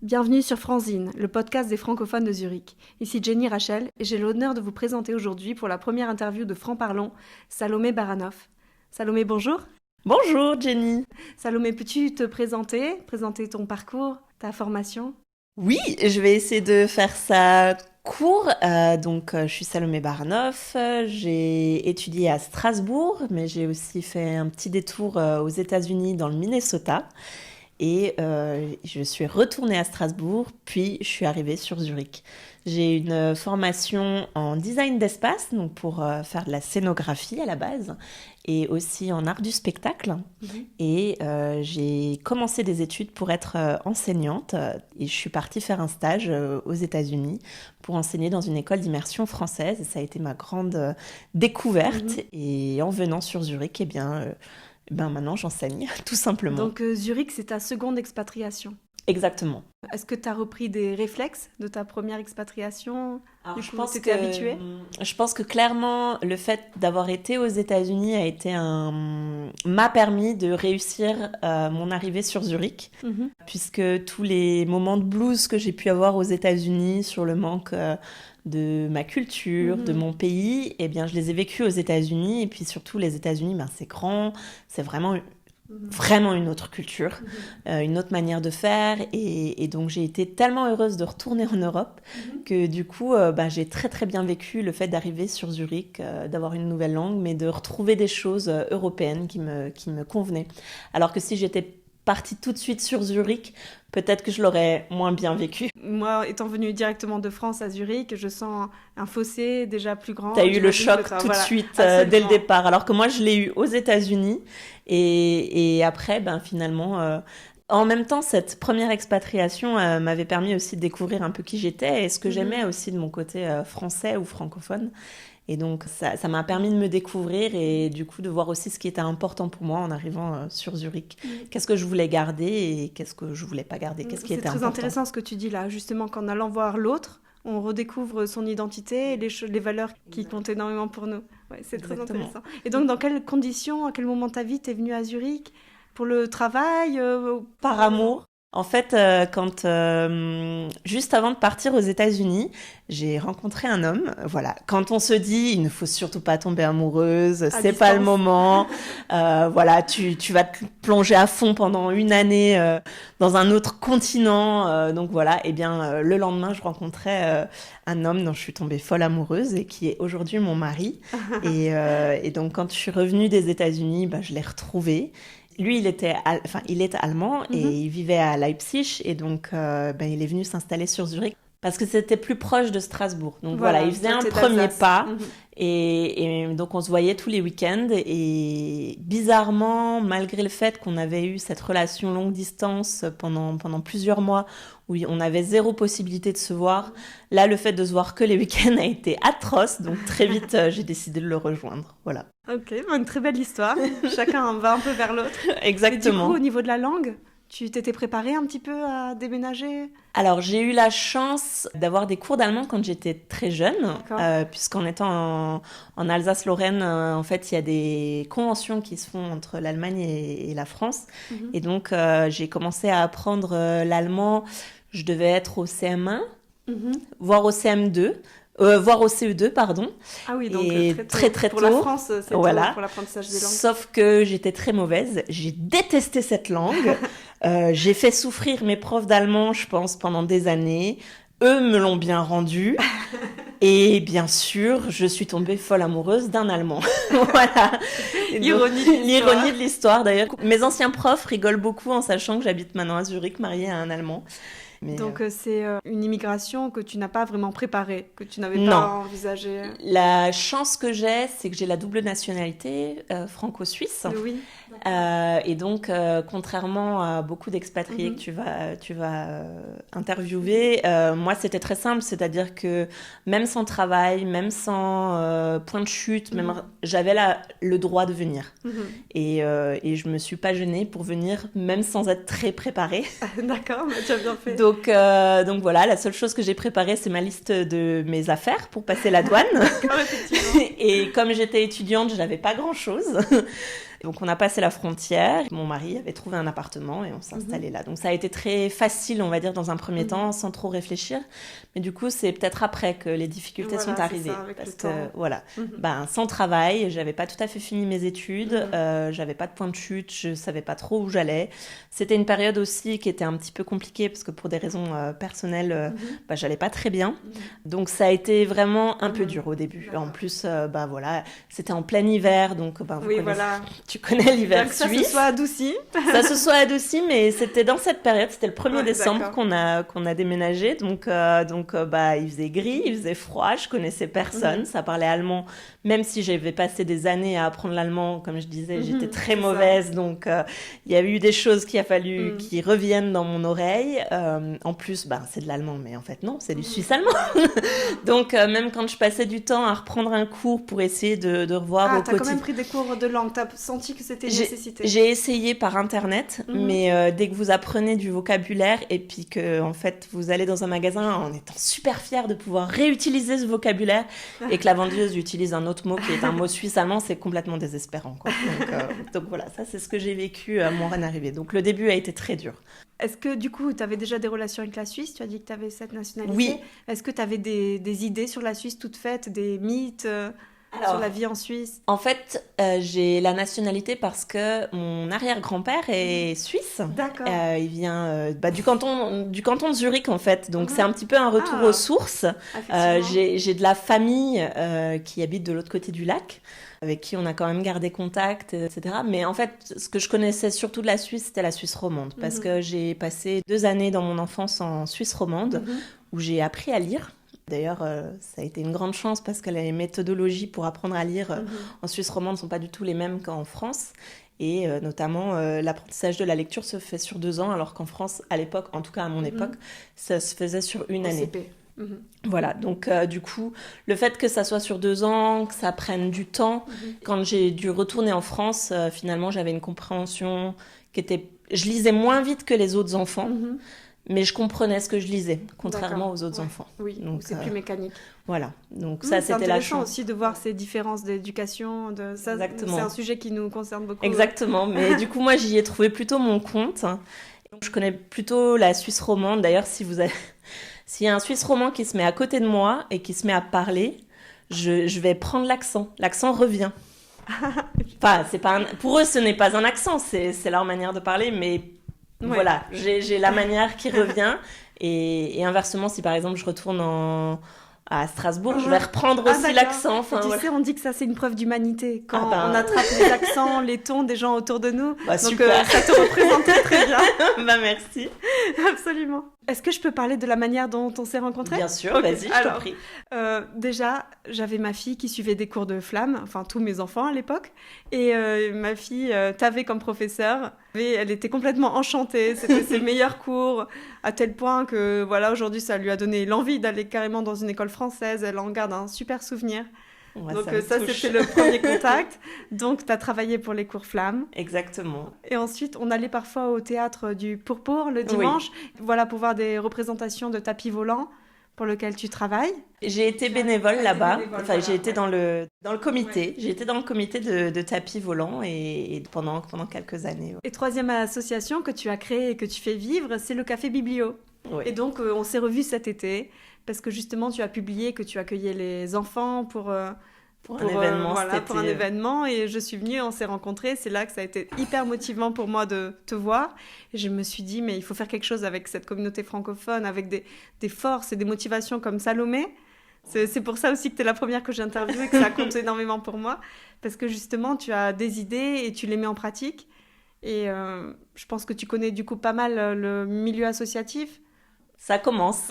Bienvenue sur Franzine, le podcast des francophones de Zurich. Ici Jenny Rachel et j'ai l'honneur de vous présenter aujourd'hui pour la première interview de Franc Parlons, Salomé Baranov. Salomé, bonjour. Bonjour Jenny. Salomé, peux-tu te présenter ton parcours, ta formation ? Oui, je vais essayer de faire ça court. Je suis Salomé Baranov, j'ai étudié à Strasbourg, mais j'ai aussi fait un petit détour aux États-Unis dans le Minnesota. Et je suis retournée à Strasbourg, puis je suis arrivée sur Zurich. J'ai une formation en design d'espace, donc pour faire de la scénographie à la base, et aussi en art du spectacle. Et j'ai commencé des études pour être enseignante, et je suis partie faire un stage aux États-Unis pour enseigner dans une école d'immersion française. Et ça a été ma grande découverte. Et en venant sur Zurich, maintenant, j'enseigne, tout simplement. Donc Zurich, c'est ta seconde expatriation. Exactement. Est-ce que tu as repris des réflexes de ta première expatriation ? Alors, du coup, tu étais habituée ? Je pense que clairement, le fait d'avoir été aux États-Unis m'a permis de réussir mon arrivée sur Zurich, puisque tous les moments de blues que j'ai pu avoir aux États-Unis sur le manque de ma culture, de mon pays, je les ai vécus aux États-Unis. Et puis surtout, les États-Unis, c'est grand, c'est vraiment une autre culture, une autre manière de faire. Et donc, j'ai été tellement heureuse de retourner en Europe que du coup, j'ai très très bien vécu le fait d'arriver sur Zurich, d'avoir une nouvelle langue, mais de retrouver des choses européennes qui me convenaient. Alors que si j'étais partie tout de suite sur Zurich, peut-être que je l'aurais moins bien vécu. Moi, étant venue directement de France à Zurich, je sens un fossé déjà plus grand. T'as eu le choc tout de suite dès le départ, alors que moi, je l'ai eu aux États-Unis. Et après, finalement... En même temps, cette première expatriation m'avait permis aussi de découvrir un peu qui j'étais et ce que j'aimais aussi de mon côté français ou francophone. Et donc, ça m'a permis de me découvrir et du coup de voir aussi ce qui était important pour moi en arrivant sur Zurich. Qu'est-ce que je voulais garder et qu'est-ce que je voulais pas garder, qu'est-ce qui était important. C'est très intéressant ce que tu dis là, justement qu'en allant voir l'autre, on redécouvre son identité et les valeurs qui comptent énormément pour nous. Ouais, c'est très intéressant. Et donc, dans quelles conditions, à quel moment de ta vie t'es venue à Zurich ? Pour le travail Par amour. En fait, juste avant de partir aux États-Unis, j'ai rencontré un homme. Voilà. Quand on se dit, il ne faut surtout pas tomber amoureuse, c'est pas le moment. Tu vas te plonger à fond pendant une année dans un autre continent. Donc voilà. Le lendemain, je rencontrais un homme dont je suis tombée folle amoureuse et qui est aujourd'hui mon mari. et donc, quand je suis revenue des États-Unis, je l'ai retrouvé. Lui, il est allemand et il vivait à Leipzig et donc il est venu s'installer sur Zurich parce que c'était plus proche de Strasbourg. Donc voilà, il faisait un premier pas et donc on se voyait tous les week-ends et bizarrement, malgré le fait qu'on avait eu cette relation longue distance pendant plusieurs mois où on avait zéro possibilité de se voir, là, le fait de se voir que les week-ends a été atroce, donc très vite, j'ai décidé de le rejoindre, voilà. Ok, une très belle histoire. Chacun va un peu vers l'autre. Exactement. Et du coup, au niveau de la langue, tu t'étais préparée un petit peu à déménager ? Alors, j'ai eu la chance d'avoir des cours d'allemand quand j'étais très jeune, puisqu'en étant en Alsace-Lorraine, en fait, il y a des conventions qui se font entre l'Allemagne et la France. Et donc, j'ai commencé à apprendre l'allemand. Je devais être au CM1, voire au CM2. Voire au CE2, pardon. Ah oui, donc très tôt. Pour la France, c'est tôt pour l'apprentissage des langues. Sauf que j'étais très mauvaise. J'ai détesté cette langue. J'ai fait souffrir mes profs d'allemand, je pense, pendant des années. Eux me l'ont bien rendu. Et bien sûr, je suis tombée folle amoureuse d'un Allemand. Voilà. L'ironie de l'histoire, d'ailleurs. Mes anciens profs rigolent beaucoup en sachant que j'habite maintenant à Zurich, mariée à un Allemand. Donc c'est une immigration que tu n'as pas vraiment préparée, que tu n'avais pas envisagée. La chance que j'ai, c'est que j'ai la double nationalité franco-suisse. Oui. Et donc, contrairement à beaucoup d'expatriés que tu vas interviewer, moi c'était très simple, c'est-à-dire que même sans travail, même sans point de chute, j'avais le droit de venir. Et je me suis pas gênée pour venir, même sans être très préparée. D'accord, mais tu as bien fait. Donc voilà, la seule chose que j'ai préparée, c'est ma liste de mes affaires pour passer la douane. D'accord, effectivement. Et comme j'étais étudiante, je n'avais pas grand-chose. Donc on a passé la frontière, mon mari avait trouvé un appartement et on s'est installé là. Donc ça a été très facile, on va dire, dans un premier temps, sans trop réfléchir. Mais du coup, c'est peut-être après que les difficultés sont arrivées. Ça, parce que, voilà, sans travail, j'avais pas tout à fait fini mes études, j'avais pas de point de chute, je savais pas trop où j'allais. C'était une période aussi qui était un petit peu compliquée parce que pour des raisons personnelles, j'allais pas très bien. Donc ça a été vraiment un peu dur au début. En plus, voilà, c'était en plein hiver, donc tu connais l'hiver suisse. Ça se soit adouci. Ça se soit adouci, mais c'était dans cette période, c'était le 1er décembre qu'on a déménagé. Donc, il faisait gris, il faisait froid, je connaissais personne, ça parlait allemand. Même si j'avais passé des années à apprendre l'allemand, comme je disais, j'étais très mauvaise. Donc, il y a eu des choses qu'il a fallu qui reviennent dans mon oreille. En plus, c'est de l'allemand, mais en fait, non, c'est du suisse allemand. Donc, même quand je passais du temps à reprendre un cours pour essayer de revoir au quotidien. T'as quand même pris des cours de langue, t'as senti que c'était une nécessité. J'ai essayé par Internet, mais dès que vous apprenez du vocabulaire et puis que, en fait, vous allez dans un magasin en étant super fier de pouvoir réutiliser ce vocabulaire et que la vendeuse utilise un autre mot qui est un mot suisse-allemand, c'est complètement désespérant, quoi. Donc voilà, ça c'est ce que j'ai vécu à mon arrivée. Donc le début a été très dur. Est-ce que du coup, tu avais déjà des relations avec la Suisse ? Tu as dit que tu avais cette nationalité. Oui. Est-ce que tu avais des idées sur la Suisse toutes faites, des mythes sur la vie en Suisse ? En fait, j'ai la nationalité parce que mon arrière-grand-père est suisse. D'accord. Il vient du canton de Zurich, en fait. Donc c'est un petit peu un retour aux sources. J'ai de la famille qui habite de l'autre côté du lac, avec qui on a quand même gardé contact, etc. Mais en fait, ce que je connaissais surtout de la Suisse, c'était la Suisse romande. Parce que j'ai passé 2 années dans mon enfance en Suisse romande, où j'ai appris à lire. D'ailleurs, ça a été une grande chance parce que les méthodologies pour apprendre à lire en Suisse romande ne sont pas du tout les mêmes qu'en France. Et notamment, l'apprentissage de la lecture se fait sur 2 ans, alors qu'en France, à l'époque, en tout cas à mon époque, ça se faisait sur 1 année. CP. Voilà, donc du coup, le fait que ça soit sur 2 ans, que ça prenne du temps, quand j'ai dû retourner en France, finalement, j'avais une compréhension qui était... Je lisais moins vite que les autres enfants, mais je comprenais ce que je lisais, contrairement aux autres enfants. Oui, donc c'est plus mécanique. Voilà, donc ça, c'était la chance. C'est intéressant aussi de voir ces différences d'éducation. Exactement. C'est un sujet qui nous concerne beaucoup. Exactement, mais du coup, moi, j'y ai trouvé plutôt mon compte. Donc, je connais plutôt la Suisse romande. D'ailleurs, s'il y a un Suisse romand qui se met à côté de moi et qui se met à parler, je vais prendre l'accent. L'accent revient. Enfin, pour eux, ce n'est pas un accent, c'est leur manière de parler, mais voilà, j'ai la manière qui revient. Et inversement, si par exemple je retourne à Strasbourg, je vais reprendre aussi l'accent. Enfin, tu sais, on dit que ça, c'est une preuve d'humanité. Quand on attrape les accents, les tons des gens autour de nous. Donc, ça te représentait très bien. Merci. Absolument. Est-ce que je peux parler de la manière dont on s'est rencontrés ? Bien sûr, vas-y, je t'en prie. Déjà, j'avais ma fille qui suivait des cours de flamme, enfin tous mes enfants à l'époque, et ma fille t'avait comme professeure. Elle était complètement enchantée, c'était ses meilleurs cours, à tel point que voilà, aujourd'hui ça lui a donné l'envie d'aller carrément dans une école française. Elle en garde un super souvenir. Ouais, donc ça c'était le premier contact. Donc tu as travaillé pour les cours flammes. Exactement. Et ensuite on allait parfois au théâtre du Pourpour le dimanche, voilà, pour voir des représentations de tapis volants pour lequel tu travailles. J'ai été bénévole là-bas. J'ai été dans le comité. Ouais. J'ai été dans le comité de tapis volants et pendant quelques années. Ouais. Et troisième association que tu as créée et que tu fais vivre, c'est le Café Biblio. Oui. Et donc on s'est revus cet été parce que justement tu as publié que tu accueillais les enfants pour un événement cet été. Pour un événement, et je suis venue, on s'est rencontrés. C'est là que ça a été hyper motivant pour moi de te voir. Et je me suis dit, mais il faut faire quelque chose avec cette communauté francophone, avec des forces et des motivations comme Salomé. C'est pour ça aussi que tu es la première que j'ai interviewée, que ça compte énormément pour moi. Parce que justement, tu as des idées et tu les mets en pratique. Et je pense que tu connais du coup pas mal le milieu associatif. Ça commence.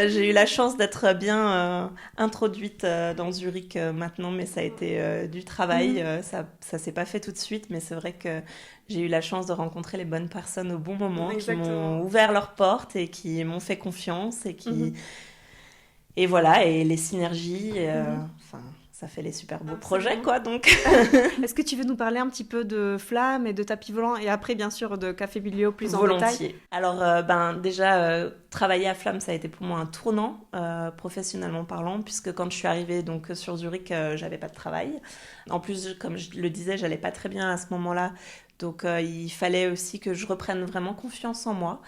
J'ai eu la chance d'être bien introduite dans Zurich maintenant, mais ça a été du travail. Ça s'est pas fait tout de suite, mais c'est vrai que j'ai eu la chance de rencontrer les bonnes personnes au bon moment, qui m'ont ouvert leurs portes et qui m'ont fait confiance et qui... Et voilà, et les synergies, ça fait les super beaux projets, quoi, donc. Est-ce que tu veux nous parler un petit peu de Flamme et de Tapis Volant, et après, bien sûr, de Café Biblio plus en détail? Volontiers. Alors, déjà, travailler à Flamme, ça a été pour moi un tournant, professionnellement parlant, puisque quand je suis arrivée donc, sur Zurich, j'avais pas de travail. En plus, comme je le disais, j'allais pas très bien à ce moment-là. Donc, il fallait aussi que je reprenne vraiment confiance en moi.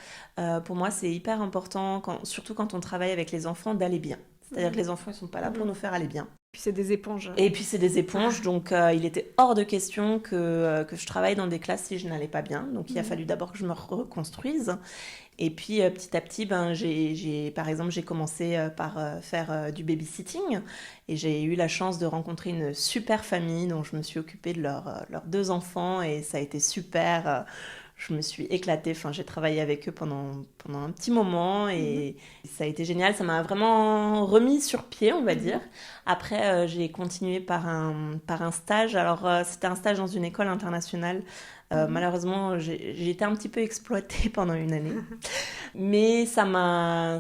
Pour moi, c'est hyper important, surtout quand on travaille avec les enfants, d'aller bien. C'est-à-dire que les enfants, ils sont pas là pour nous faire aller bien. Puis c'est des éponges. Et puis c'est des éponges, donc il était hors de question que je travaille dans des classes si je n'allais pas bien. Donc il a fallu d'abord que je me reconstruise. Et puis petit à petit, par exemple, j'ai commencé par faire du babysitting. Et j'ai eu la chance de rencontrer une super famille dont je me suis occupée de leurs 2 enfants. Et ça a été super. Je me suis éclatée, j'ai travaillé avec eux pendant un petit moment et ça a été génial. Ça m'a vraiment remis sur pied, on va dire. Après, j'ai continué par un stage. Alors, c'était un stage dans une école internationale. Malheureusement, j'ai été un petit peu exploitée pendant une année. Mais ça m'a...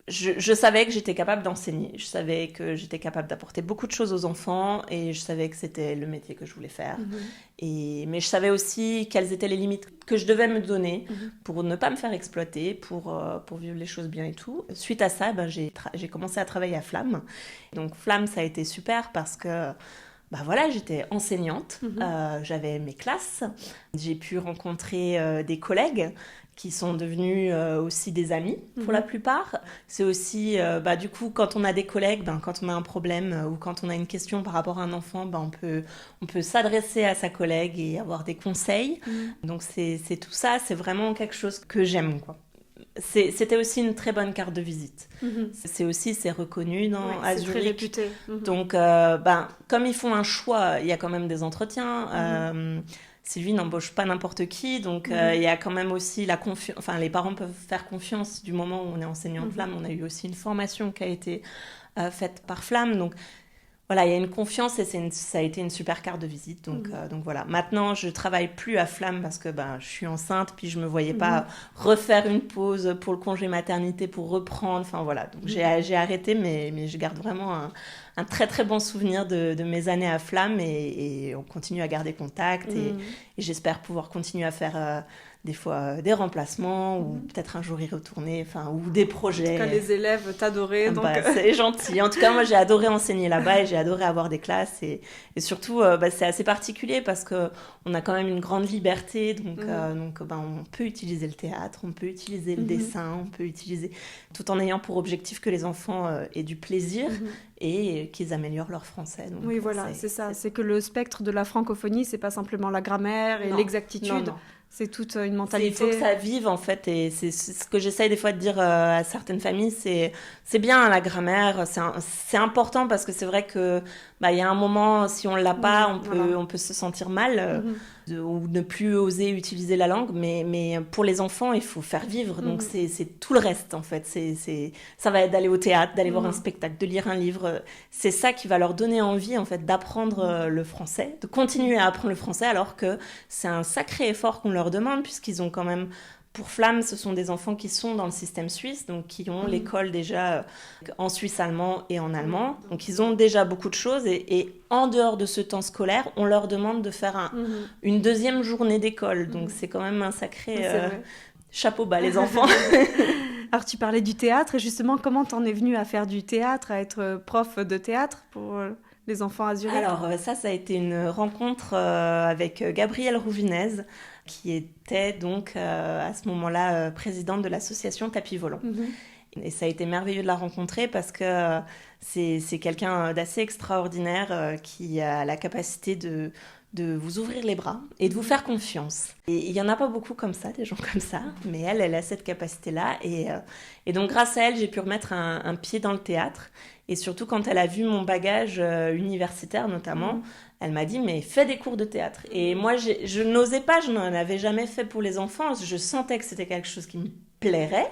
Je savais que j'étais capable d'enseigner, je savais que j'étais capable d'apporter beaucoup de choses aux enfants et je savais que c'était le métier que je voulais faire. Mais je savais aussi quelles étaient les limites que je devais me donner pour ne pas me faire exploiter, pour vivre les choses bien et tout. Suite à ça, j'ai commencé à travailler à Flamme. Donc Flamme, ça a été super parce que j'étais enseignante, j'avais mes classes, j'ai pu rencontrer des collègues qui sont devenus aussi des amis pour la plupart. C'est aussi, du coup, quand on a des collègues, quand on a un problème ou quand on a une question par rapport à un enfant, on peut s'adresser à sa collègue et avoir des conseils. Donc c'est tout ça, c'est vraiment quelque chose que j'aime, quoi. C'était aussi une très bonne carte de visite. C'est reconnu à Zurich. C'est très réputé. Donc, comme ils font un choix, il y a quand même des entretiens. Sylvie n'embauche pas n'importe qui, donc il y a quand même aussi la confiance. Enfin, les parents peuvent faire confiance du moment où on est enseignant de Flamme. On a eu aussi une formation qui a été faite par Flamme, donc voilà, il y a une confiance et ça a été une super carte de visite. Donc voilà. Maintenant, je travaille plus à Flamme parce que je suis enceinte, puis je me voyais pas refaire une pause pour le congé maternité pour reprendre. Enfin voilà. Donc j'ai arrêté, mais je garde vraiment un très très bon souvenir de mes années à Flamme et on continue à garder contact et j'espère pouvoir continuer à faire des fois des remplacements ou peut-être un jour y retourner, ou des projets. En tout cas, les élèves t'adoraient. Donc... c'est gentil. En tout cas, moi, j'ai adoré enseigner là-bas et j'ai adoré avoir des classes. Et surtout, c'est assez particulier parce qu'on a quand même une grande liberté. Donc, on peut utiliser le théâtre, on peut utiliser le dessin, on peut utiliser... tout en ayant pour objectif que les enfants aient du plaisir et qu'ils améliorent leur français. Donc, oui, voilà, c'est ça. C'est que le spectre de la francophonie, c'est pas simplement la grammaire et l'exactitude. Non. C'est toute une mentalité. Il faut que ça vive, en fait, et c'est ce que j'essaye des fois de dire à certaines familles, c'est bien la grammaire, c'est important parce que c'est vrai que il y a un moment, si on l'a pas, on peut se sentir mal ou ne plus oser utiliser la langue, mais pour les enfants, il faut faire vivre, donc c'est tout le reste, en fait. Ça va être d'aller au théâtre, d'aller voir un spectacle, de lire un livre, c'est ça qui va leur donner envie, en fait, d'apprendre le français, de continuer à apprendre le français, alors que c'est un sacré effort qu'on leur demande, puisqu'ils ont quand même... Pour Flamme, ce sont des enfants qui sont dans le système suisse, donc qui ont l'école déjà en suisse allemand et en allemand. Donc ils ont déjà beaucoup de choses et en dehors de ce temps scolaire, on leur demande de faire une deuxième journée d'école. Donc c'est quand même un sacré chapeau bas, les enfants. Alors tu parlais du théâtre et justement, comment t'en es venue à faire du théâtre, à être prof de théâtre pour... les enfants à Zurich? Alors ça a été une rencontre avec Gabrielle Rouvinez, qui était donc à ce moment-là présidente de l'association Tapis Volant. Et ça a été merveilleux de la rencontrer parce que c'est quelqu'un d'assez extraordinaire qui a la capacité de vous ouvrir les bras et de vous faire confiance. Et il n'y en a pas beaucoup comme ça, des gens comme ça, mais elle a cette capacité-là. Et donc, grâce à elle, j'ai pu remettre un pied dans le théâtre. Et surtout, quand elle a vu mon bagage universitaire, notamment, elle m'a dit, mais fais des cours de théâtre. Et moi, je n'osais pas, je n'en avais jamais fait pour les enfants. Je sentais que c'était quelque chose qui me plairait,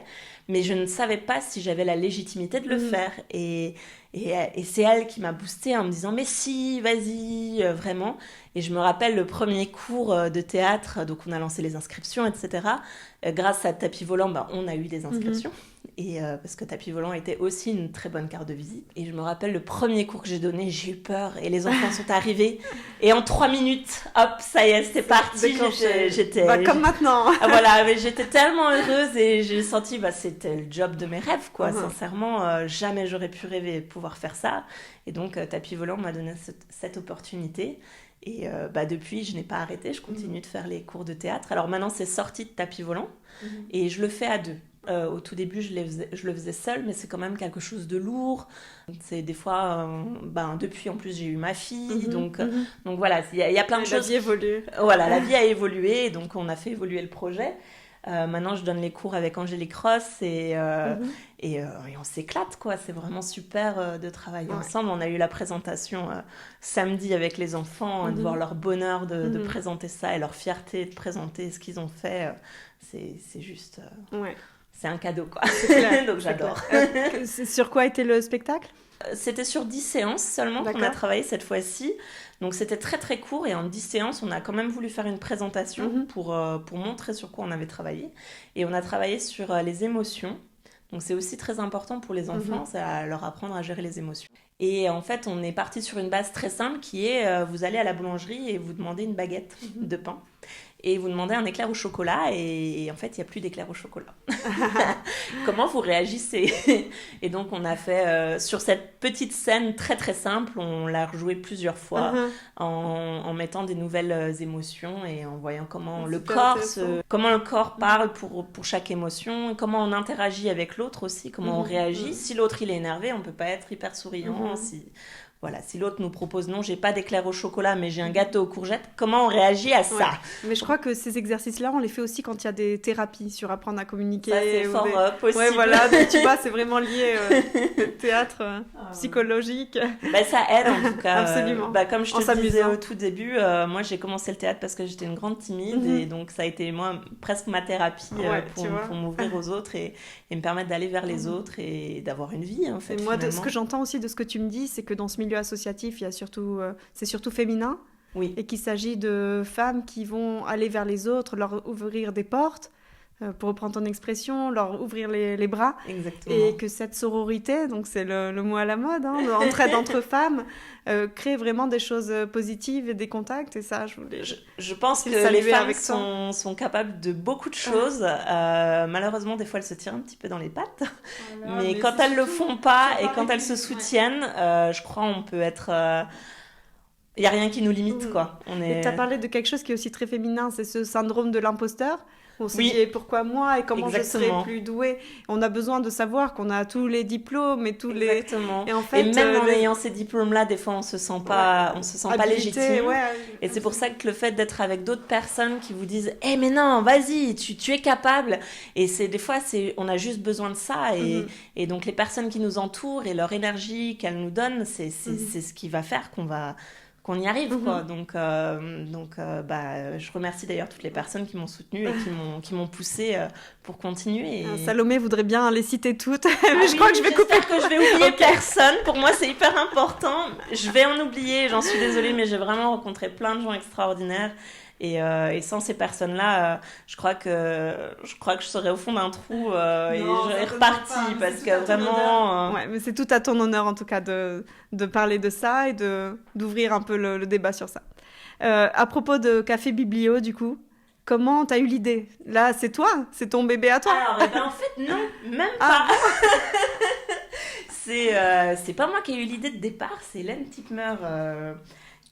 mais je ne savais pas si j'avais la légitimité de le faire. Et c'est elle qui m'a boostée en me disant, mais si, vas-y, vraiment. Et je me rappelle le premier cours de théâtre, donc on a lancé les inscriptions, etc. Grâce à Tapis Volant, on a eu des inscriptions. Et parce que Tapis Volant était aussi une très bonne carte de visite. Et je me rappelle le premier cours que j'ai donné, j'ai eu peur. Et les enfants sont arrivés. Et en 3 minutes, hop, ça y est, c'était parti. J'étais comme maintenant. Voilà, mais j'étais tellement heureuse et j'ai senti, c'était le job de mes rêves, quoi. Sincèrement, jamais j'aurais pu rêver de pouvoir faire ça. Et donc, Tapis Volant m'a donné cette opportunité. Et depuis, je n'ai pas arrêté. Je continue de faire les cours de théâtre. Alors maintenant, c'est sorti de Tapis Volant. Et je le fais à 2. Au tout début, je le faisais seule, mais c'est quand même quelque chose de lourd. C'est des fois, depuis en plus, j'ai eu ma fille, donc voilà, il y a plein de choses. La vie évolue. Voilà, la vie a évolué, et donc on a fait évoluer le projet. Maintenant, je donne les cours avec Angélique Ross et on s'éclate, quoi. C'est vraiment super de travailler ensemble. On a eu la présentation samedi avec les enfants, de voir leur bonheur de présenter ça et leur fierté de présenter ce qu'ils ont fait. C'est juste... C'est un cadeau, quoi. Donc j'adore. Sur quoi était le spectacle ? C'était sur 10 séances seulement qu'on a travaillé cette fois-ci. Donc c'était très très court et en 10 séances, on a quand même voulu faire une présentation pour montrer sur quoi on avait travaillé. Et on a travaillé sur les émotions. Donc c'est aussi très important pour les enfants, c'est à leur apprendre à gérer les émotions. Et en fait, on est parti sur une base très simple qui est vous allez à la boulangerie et vous demandez une baguette de pain. Et vous demandez un éclair au chocolat et en fait, il n'y a plus d'éclair au chocolat. Comment vous réagissez ? Et donc, on a fait, sur cette petite scène très très simple, on l'a rejouée plusieurs fois en mettant des nouvelles émotions et en voyant comment le corps parle pour chaque émotion, comment on interagit avec l'autre aussi, comment on réagit. Si l'autre il est énervé, on ne peut pas être hyper souriant. Si l'autre nous propose non, j'ai pas d'éclair au chocolat, mais j'ai un gâteau aux courgettes, comment on réagit à ça ? Mais je crois que ces exercices-là, on les fait aussi quand il y a des thérapies sur apprendre à communiquer. Ça, c'est fort possible. Ouais, voilà, donc, tu vois, c'est vraiment lié au théâtre psychologique. Ça aide en tout cas. Absolument. Comme je te disais au tout début, moi j'ai commencé le théâtre parce que j'étais une grande timide et donc ça a été presque ma thérapie pour m'ouvrir aux autres et me permettre d'aller vers les autres et d'avoir une vie en fait. Et moi, ce que j'entends aussi de ce que tu me dis, c'est que dans ce milieu associatif, c'est surtout féminin, et qu'il s'agit de femmes qui vont aller vers les autres, leur ouvrir des portes, pour reprendre ton expression, leur ouvrir les bras. Exactement. Et que cette sororité, donc c'est le mot à la mode, l'entraide entre femmes, crée vraiment des choses positives et des contacts. Et ça, je pense que les femmes sont capables de beaucoup de choses. Malheureusement, des fois, elles se tirent un petit peu dans les pattes. Mais quand elles le font pas et quand elles se soutiennent, je crois on peut être... Il n'y a rien qui nous limite, quoi. Et tu as parlé de quelque chose qui est aussi très féminin, c'est ce syndrome de l'imposteur. On se dit pourquoi moi et comment je serais plus douée. On a besoin de savoir qu'on a tous les diplômes et tous les... Et en fait, même en ayant ces diplômes-là, des fois on se sent pas légitime. Et c'est pour ça que le fait d'être avec d'autres personnes qui vous disent « mais non, vas-y, tu es capable ». Et des fois, on a juste besoin de ça. Et donc les personnes qui nous entourent et leur énergie qu'elles nous donnent, c'est ce qui va faire qu'on y arrive, quoi. Donc, je remercie d'ailleurs toutes les personnes qui m'ont soutenue et qui m'ont poussée pour continuer. Salomé voudrait bien les citer toutes, mais je crois que je vais couper. Que je vais oublier personne. Pour moi, c'est hyper important. Je vais en oublier, j'en suis désolée, mais j'ai vraiment rencontré plein de gens extraordinaires. Et sans ces personnes-là, je crois que je serais au fond d'un trou et je serais repartie parce que vraiment... mais c'est tout à ton honneur en tout cas de parler de ça et d'ouvrir un peu le débat sur ça. À propos de Café Biblio, du coup, comment t'as eu l'idée ? Là, c'est toi ? C'est ton bébé à toi ? Alors, en fait, non, même pas. C'est pas moi qui ai eu l'idée de départ, c'est Hélène Tipmer...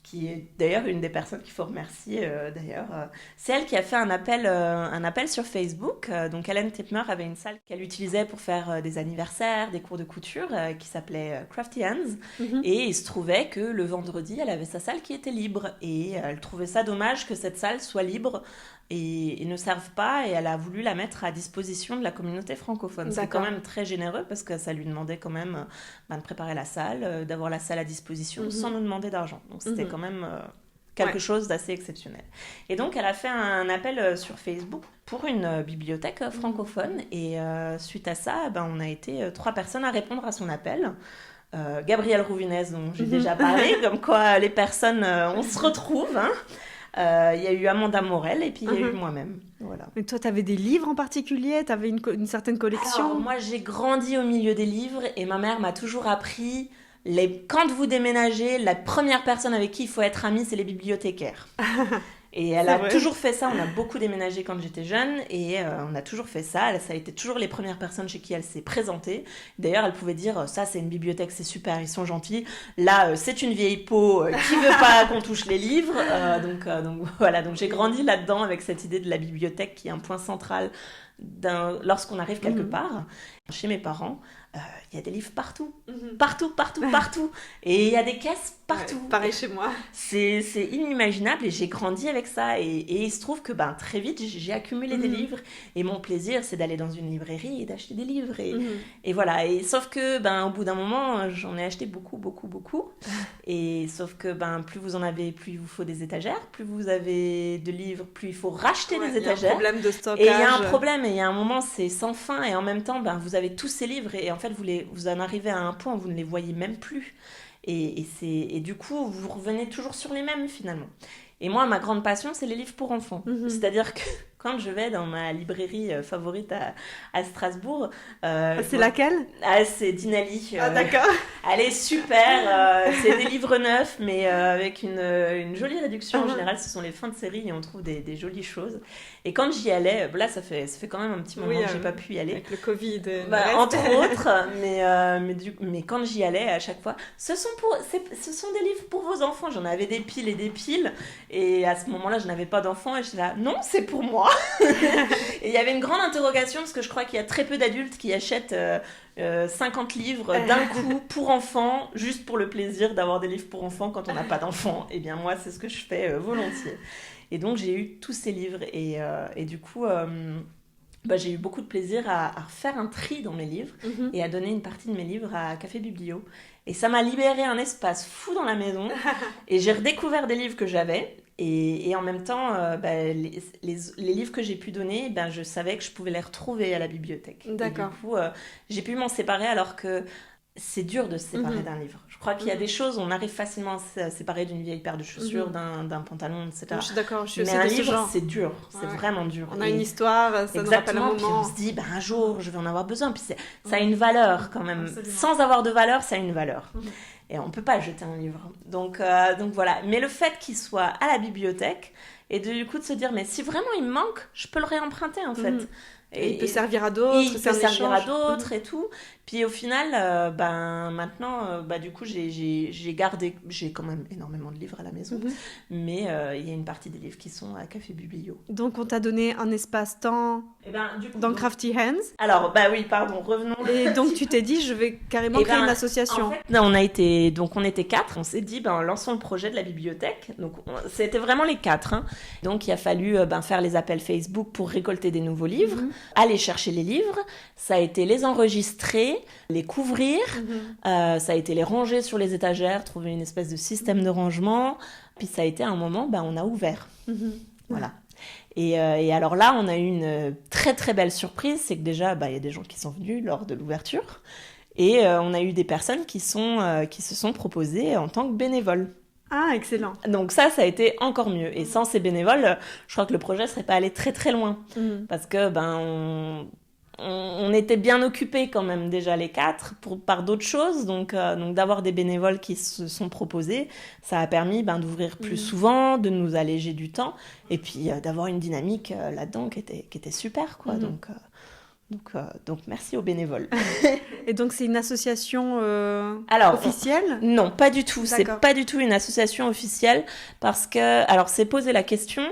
qui est d'ailleurs une des personnes qu'il faut remercier d'ailleurs. C'est elle qui a fait un appel sur Facebook. Donc Hélène Tipmer avait une salle qu'elle utilisait pour faire des anniversaires, des cours de couture qui s'appelait Crafty Hands. Et il se trouvait que le vendredi, elle avait sa salle qui était libre. Et elle trouvait ça dommage que cette salle soit libre et ne serve pas. Et elle a voulu la mettre à disposition de la communauté francophone. C'est quand même très généreux parce que ça lui demandait quand même de préparer la salle, d'avoir la salle à disposition sans nous demander d'argent. Donc c'était quand même quelque chose d'assez exceptionnel. Et donc elle a fait un appel sur Facebook pour une bibliothèque francophone et suite à ça, on a été 3 personnes à répondre à son appel. Gabrielle Rouvinez, dont j'ai déjà parlé, comme quoi les personnes, on se retrouve. Il y a eu Amanda Morel et puis il y a eu moi-même. Voilà. Mais toi, tu avais des livres en particulier? Tu avais une certaine collection? Alors, moi, j'ai grandi au milieu des livres et ma mère m'a toujours appris, quand vous déménagez, la première personne avec qui il faut être ami, c'est les bibliothécaires. Et elle a toujours fait ça. On a beaucoup déménagé quand j'étais jeune et on a toujours fait ça. Ça a été toujours les premières personnes chez qui elle s'est présentée. D'ailleurs, elle pouvait dire ça, c'est une bibliothèque, c'est super, ils sont gentils. Là, c'est une vieille peau qui veut pas qu'on touche les livres. Donc voilà. Donc j'ai grandi là-dedans avec cette idée de la bibliothèque qui est un point central lorsqu'on arrive quelque part. Chez mes parents, il y a des livres partout. Partout. Et il y a des caisses partout. Ouais, pareil chez moi. C'est inimaginable et j'ai grandi avec ça. Et il se trouve que très vite, j'ai accumulé des livres. Et mon plaisir, c'est d'aller dans une librairie et d'acheter des livres. Et voilà. Et sauf que, au bout d'un moment, j'en ai acheté beaucoup. Et sauf que, plus vous en avez, plus il vous faut des étagères. Plus vous avez de livres, plus il faut racheter des étagères. Il y a un problème de stockage. Et il y a un problème. Et il y a un moment, c'est sans fin. Et en même temps, vous avez tous ces livres. Et en fait, vous en arrivez à un point où vous ne les voyez même plus. Et du coup, vous revenez toujours sur les mêmes, finalement. Et moi, ma grande passion, c'est les livres pour enfants. C'est-à-dire que quand je vais dans ma librairie favorite à Strasbourg... c'est laquelle ? C'est Dinali. D'accord. Elle est super. C'est des livres neufs, mais avec une jolie réduction. En général, ce sont les fins de série et on trouve des jolies choses. Et quand j'y allais, là, ça fait quand même un petit moment que j'ai pas pu y aller. Avec le Covid. Entre autres, mais quand j'y allais, à chaque fois, ce sont des livres pour vos enfants. J'en avais des piles et des piles. Et à ce moment-là, je n'avais pas d'enfants. Et j'étais là, non, c'est pour moi. Et il y avait une grande interrogation parce que je crois qu'il y a très peu d'adultes qui achètent 50 livres d'un coup pour enfants, juste pour le plaisir d'avoir des livres pour enfants quand on n'a pas d'enfants. Et bien moi, c'est ce que je fais volontiers. Et donc j'ai eu tous ces livres et du coup j'ai eu beaucoup de plaisir à faire un tri dans mes livres et à donner une partie de mes livres à Café Biblio. Et ça m'a libéré un espace fou dans la maison et j'ai redécouvert des livres que j'avais. Et en même temps, les livres que j'ai pu donner, je savais que je pouvais les retrouver à la bibliothèque. D'accord. Et du coup, j'ai pu m'en séparer alors que c'est dur de se séparer d'un livre. Je crois qu'il y a des choses, on arrive facilement à se séparer d'une vieille paire de chaussures, d'un pantalon, etc. Je suis d'accord, je suis Mais aussi un de ce livre, genre. C'est dur, c'est vraiment dur. On a une histoire, ça nous rappelle un moment. Puis on se dit, un jour, je vais en avoir besoin. Puis ça a une valeur quand même. Absolument. Sans avoir de valeur, ça a une valeur. Et on ne peut pas jeter un livre. Donc voilà. Mais le fait qu'il soit à la bibliothèque, et du coup de se dire, mais si vraiment il me manque, je peux le réemprunter en fait. Et il peut servir à d'autres. Il peut servir à d'autres et tout. Puis au final, maintenant, du coup, j'ai quand même énormément de livres à la maison. Mais il y a une partie des livres qui sont à Café Biblio. Donc on t'a donné un espace-temps dans Crafty Hands. Alors, oui, pardon, revenons. Et donc tu t'es dit, je vais carrément créer une association. En fait, on était 4. On s'est dit, lançons le projet de la bibliothèque. Donc c'était vraiment les 4. Donc il a fallu faire les appels Facebook pour récolter des nouveaux livres, aller chercher les livres. Ça a été les enregistrer, les couvrir, ça a été les ranger sur les étagères, trouver une espèce de système de rangement. Puis ça a été un moment, on a ouvert. Voilà. Et alors là, on a eu une très très belle surprise, c'est que déjà, il y a des gens qui sont venus lors de l'ouverture, et on a eu des personnes qui se sont proposées en tant que bénévoles. Ah, excellent. Donc ça a été encore mieux. Et sans ces bénévoles, je crois que le projet serait pas allé très très loin. Parce que on était bien occupés quand même déjà les 4 par d'autres choses. Donc d'avoir des bénévoles qui se sont proposés, ça a permis d'ouvrir plus souvent, de nous alléger du temps. Et puis d'avoir une dynamique là-dedans qui était super, quoi. Donc merci aux bénévoles. Et donc c'est une association officielle ? Non, pas du tout. D'accord. C'est pas du tout une association officielle parce que c'est posé la question,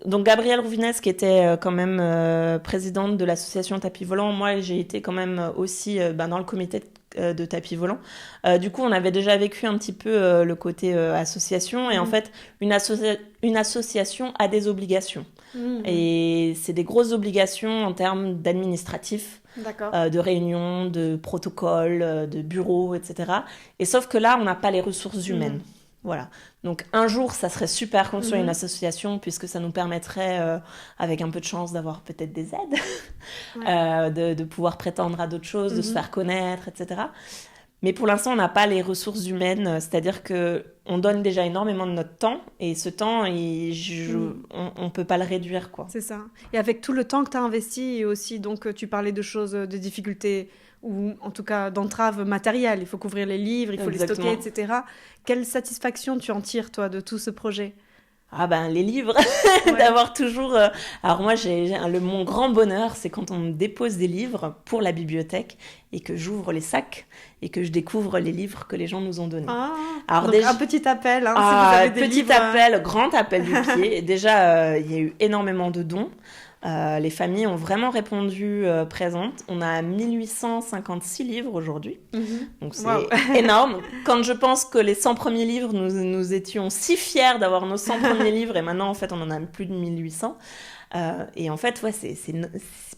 donc Gabrielle Rouvinez qui était quand même présidente de l'association Tapis Volant, moi j'ai été quand même aussi dans le comité de Tapis Volant. Du coup on avait déjà vécu un petit peu le côté association et en fait une association a des obligations. Et c'est des grosses obligations en termes d'administratif, de réunions, de protocoles, de bureaux, etc. Et sauf que là, on n'a pas les ressources humaines. Voilà. Donc un jour, ça serait super qu'on soit une association puisque ça nous permettrait, avec un peu de chance, d'avoir peut-être des aides, de pouvoir prétendre à d'autres choses, de se faire connaître, etc. Mais pour l'instant, on n'a pas les ressources humaines, c'est-à-dire qu'on donne déjà énormément de notre temps et ce temps, on ne peut pas le réduire, quoi. C'est ça. Et avec tout le temps que tu as investi et aussi, donc, tu parlais de choses, de difficultés ou en tout cas d'entraves matérielles. Il faut couvrir les livres, il faut les stocker, etc. Quelle satisfaction tu en tires, toi, de tout ce projet ? Ah ben, les livres, d'avoir toujours... Alors moi, mon grand bonheur, c'est quand on me dépose des livres pour la bibliothèque et que j'ouvre les sacs et que je découvre les livres que les gens nous ont donnés. Alors donc un petit appel, si vous avez des livres... Petit appel, grand appel du pied. Déjà, il y a eu énormément de dons. Les familles ont vraiment répondu présentes. On a 1856 livres aujourd'hui. Donc c'est énorme. Quand je pense que les 100 premiers livres, nous étions si fiers d'avoir nos 100 premiers livres et maintenant en fait on en a plus de 1800. Et en fait,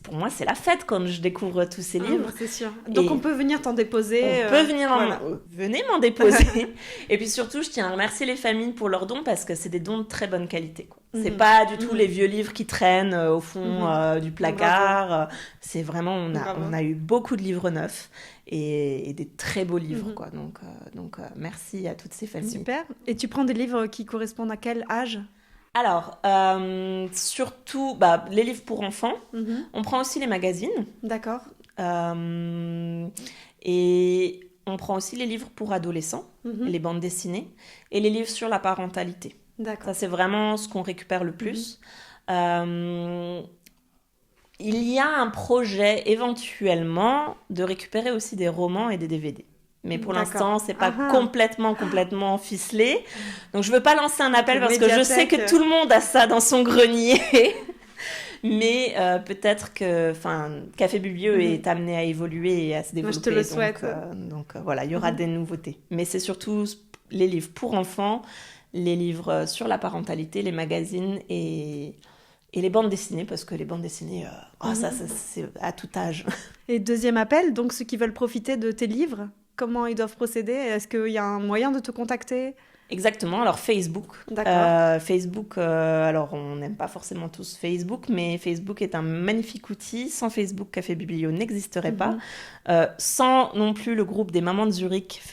pour moi, c'est la fête quand je découvre tous ces livres. C'est sûr. Donc, on peut venir t'en déposer. On peut venir venez m'en déposer. Et puis surtout, je tiens à remercier les familles pour leurs dons parce que c'est des dons de très bonne qualité, quoi. C'est pas du tout les vieux livres qui traînent au fond du placard. C'est vraiment, on a eu beaucoup de livres neufs et des très beaux livres, quoi. Donc, merci à toutes ces familles. Super. Et tu prends des livres qui correspondent à quel âge ? Alors, surtout les livres pour enfants. On prend aussi les magazines. D'accord. Et on prend aussi les livres pour adolescents, les bandes dessinées, et les livres sur la parentalité. D'accord. Ça, c'est vraiment ce qu'on récupère le plus. Il y a un projet éventuellement de récupérer aussi des romans et des DVD. Mais pour l'instant, c'est pas complètement ficelé. Donc, je veux pas lancer un appel parce que je sais que tout le monde a ça dans son grenier. Mais peut-être que Café Biblio est amené à évoluer et à se développer. Moi, je te le souhaite. Donc voilà, il y aura des nouveautés. Mais c'est surtout les livres pour enfants, les livres sur la parentalité, les magazines et les bandes dessinées, parce que les bandes dessinées, ça, c'est à tout âge. Et deuxième appel, donc ceux qui veulent profiter de tes livres, comment ils doivent procéder ? Est-ce qu'il y a un moyen de te contacter ? Exactement, alors Facebook. D'accord. Facebook, alors on n'aime pas forcément tous Facebook, mais Facebook est un magnifique outil. Sans Facebook, Café Biblio n'existerait pas. Sans non plus le groupe des mamans de Zurich,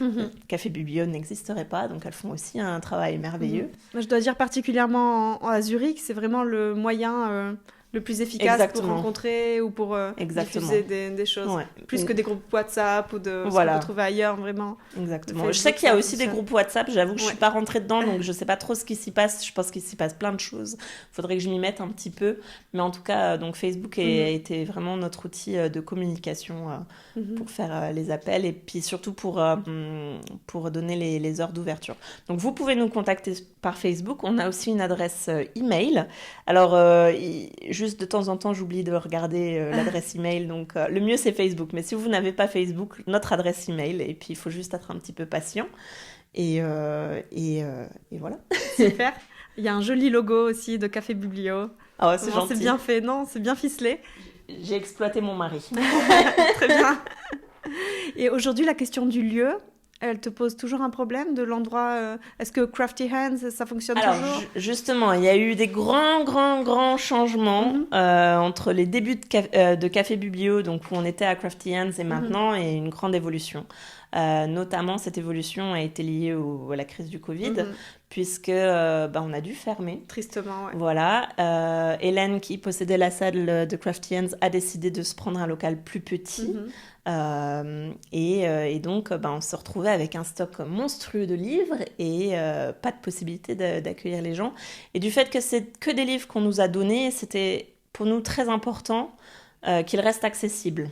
Café Biblio n'existerait pas. Donc elles font aussi un travail merveilleux. Moi, je dois dire particulièrement à Zurich, c'est vraiment le moyen... le plus efficace pour rencontrer ou pour diffuser des choses. Plus que des groupes WhatsApp ou de ce qu'on peut trouver ailleurs, vraiment. Exactement. Facebook, je sais qu'il y a aussi des groupes WhatsApp. J'avoue que je ne suis pas rentrée dedans, donc je ne sais pas trop ce qui s'y passe. Je pense qu'il s'y passe plein de choses. Il faudrait que je m'y mette un petit peu. Mais en tout cas, donc Facebook a été vraiment notre outil de communication pour faire les appels et puis surtout pour donner les heures d'ouverture. Donc, vous pouvez nous contacter par Facebook. On a aussi une adresse email. Alors, juste de temps en temps, j'oublie de regarder l'adresse email. Donc, le mieux, c'est Facebook. Mais si vous n'avez pas Facebook, notre adresse email. Et puis, il faut juste être un petit peu patient. Et voilà. Super. Il y a un joli logo aussi de Café Biblio. Ah, c'est gentil. C'est bien fait, non ? C'est bien ficelé. J'ai exploité mon mari. Très bien. Et aujourd'hui, la question du lieu... Elle te pose toujours un problème de l'endroit. Est-ce que Crafty Hands, ça fonctionne toujours ? Alors, justement, il y a eu des grands changements entre les débuts de Café Biblio, donc où on était à Crafty Hands et maintenant, et une grande évolution. Notamment, cette évolution a été liée à la crise du Covid, puisque on a dû fermer. Tristement, ouais. Voilà. Hélène, qui possédait la salle de Crafty Hands, a décidé de se prendre un local plus petit. Et donc, on se retrouvait avec un stock monstrueux de livres et pas de possibilité d'accueillir les gens. Et du fait que c'est que des livres qu'on nous a donnés, c'était pour nous très important qu'ils restent accessibles.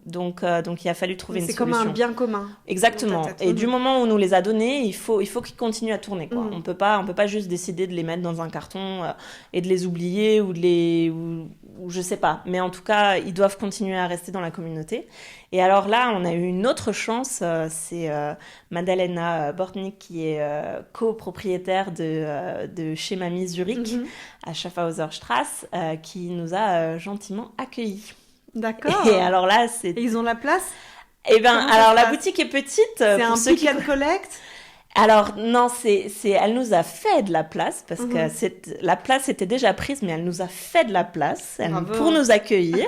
Donc, il a fallu trouver une solution. C'est comme un bien commun. Exactement. Et du moment où on nous les a donnés, il faut qu'ils continuent à tourner, quoi. On peut pas juste décider de les mettre dans un carton et de les oublier ou je sais pas. Mais en tout cas, ils doivent continuer à rester dans la communauté. Et alors là, on a eu une autre chance. C'est Madalena Bortnik qui est copropriétaire de chez Mamie Zurich à Schaffhauser-Strasse qui nous a gentiment accueillis. D'accord. Et alors là, Et ils ont la place ? Eh bien, alors la boutique est petite. C'est un pick and collect ? Alors non, elle nous a fait de la place parce que la place était déjà prise, mais elle nous a fait de la place pour nous accueillir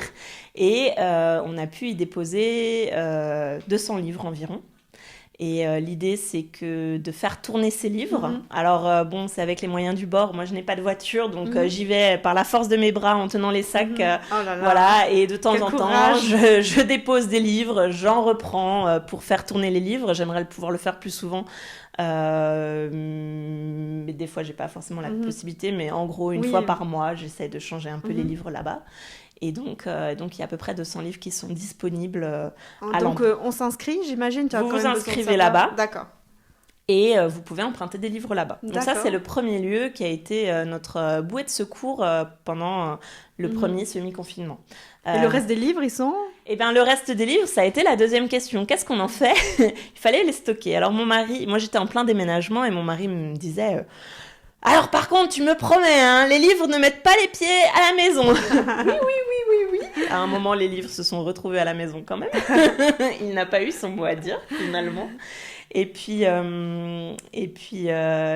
et on a pu y déposer 200 livres environ. Et l'idée, c'est que de faire tourner ces livres. Alors, bon, c'est avec les moyens du bord. Moi, je n'ai pas de voiture, donc j'y vais par la force de mes bras en tenant les sacs. Voilà, et de temps en temps, je dépose des livres, j'en reprends pour faire tourner les livres. J'aimerais pouvoir le faire plus souvent. Mais des fois, j'ai pas forcément la possibilité. Mais en gros, une fois par mois, j'essaie de changer un peu les livres là-bas. Et donc, il y a à peu près 200 livres qui sont disponibles Donc, on s'inscrit, j'imagine. Vous vous inscrivez là-bas. D'accord. Et vous pouvez emprunter des livres là-bas. Donc ça, c'est le premier lieu qui a été notre bouée de secours pendant le premier semi-confinement. Et le reste des livres, ils sont... Eh bien, le reste des livres, ça a été la deuxième question. Qu'est-ce qu'on en fait? Il fallait les stocker. Alors, moi, j'étais en plein déménagement et mon mari me disait... Alors par contre, tu me promets, hein, les livres ne mettent pas les pieds à la maison. Oui. À un moment, les livres se sont retrouvés à la maison quand même. Il n'a pas eu son mot à dire finalement. Et puis,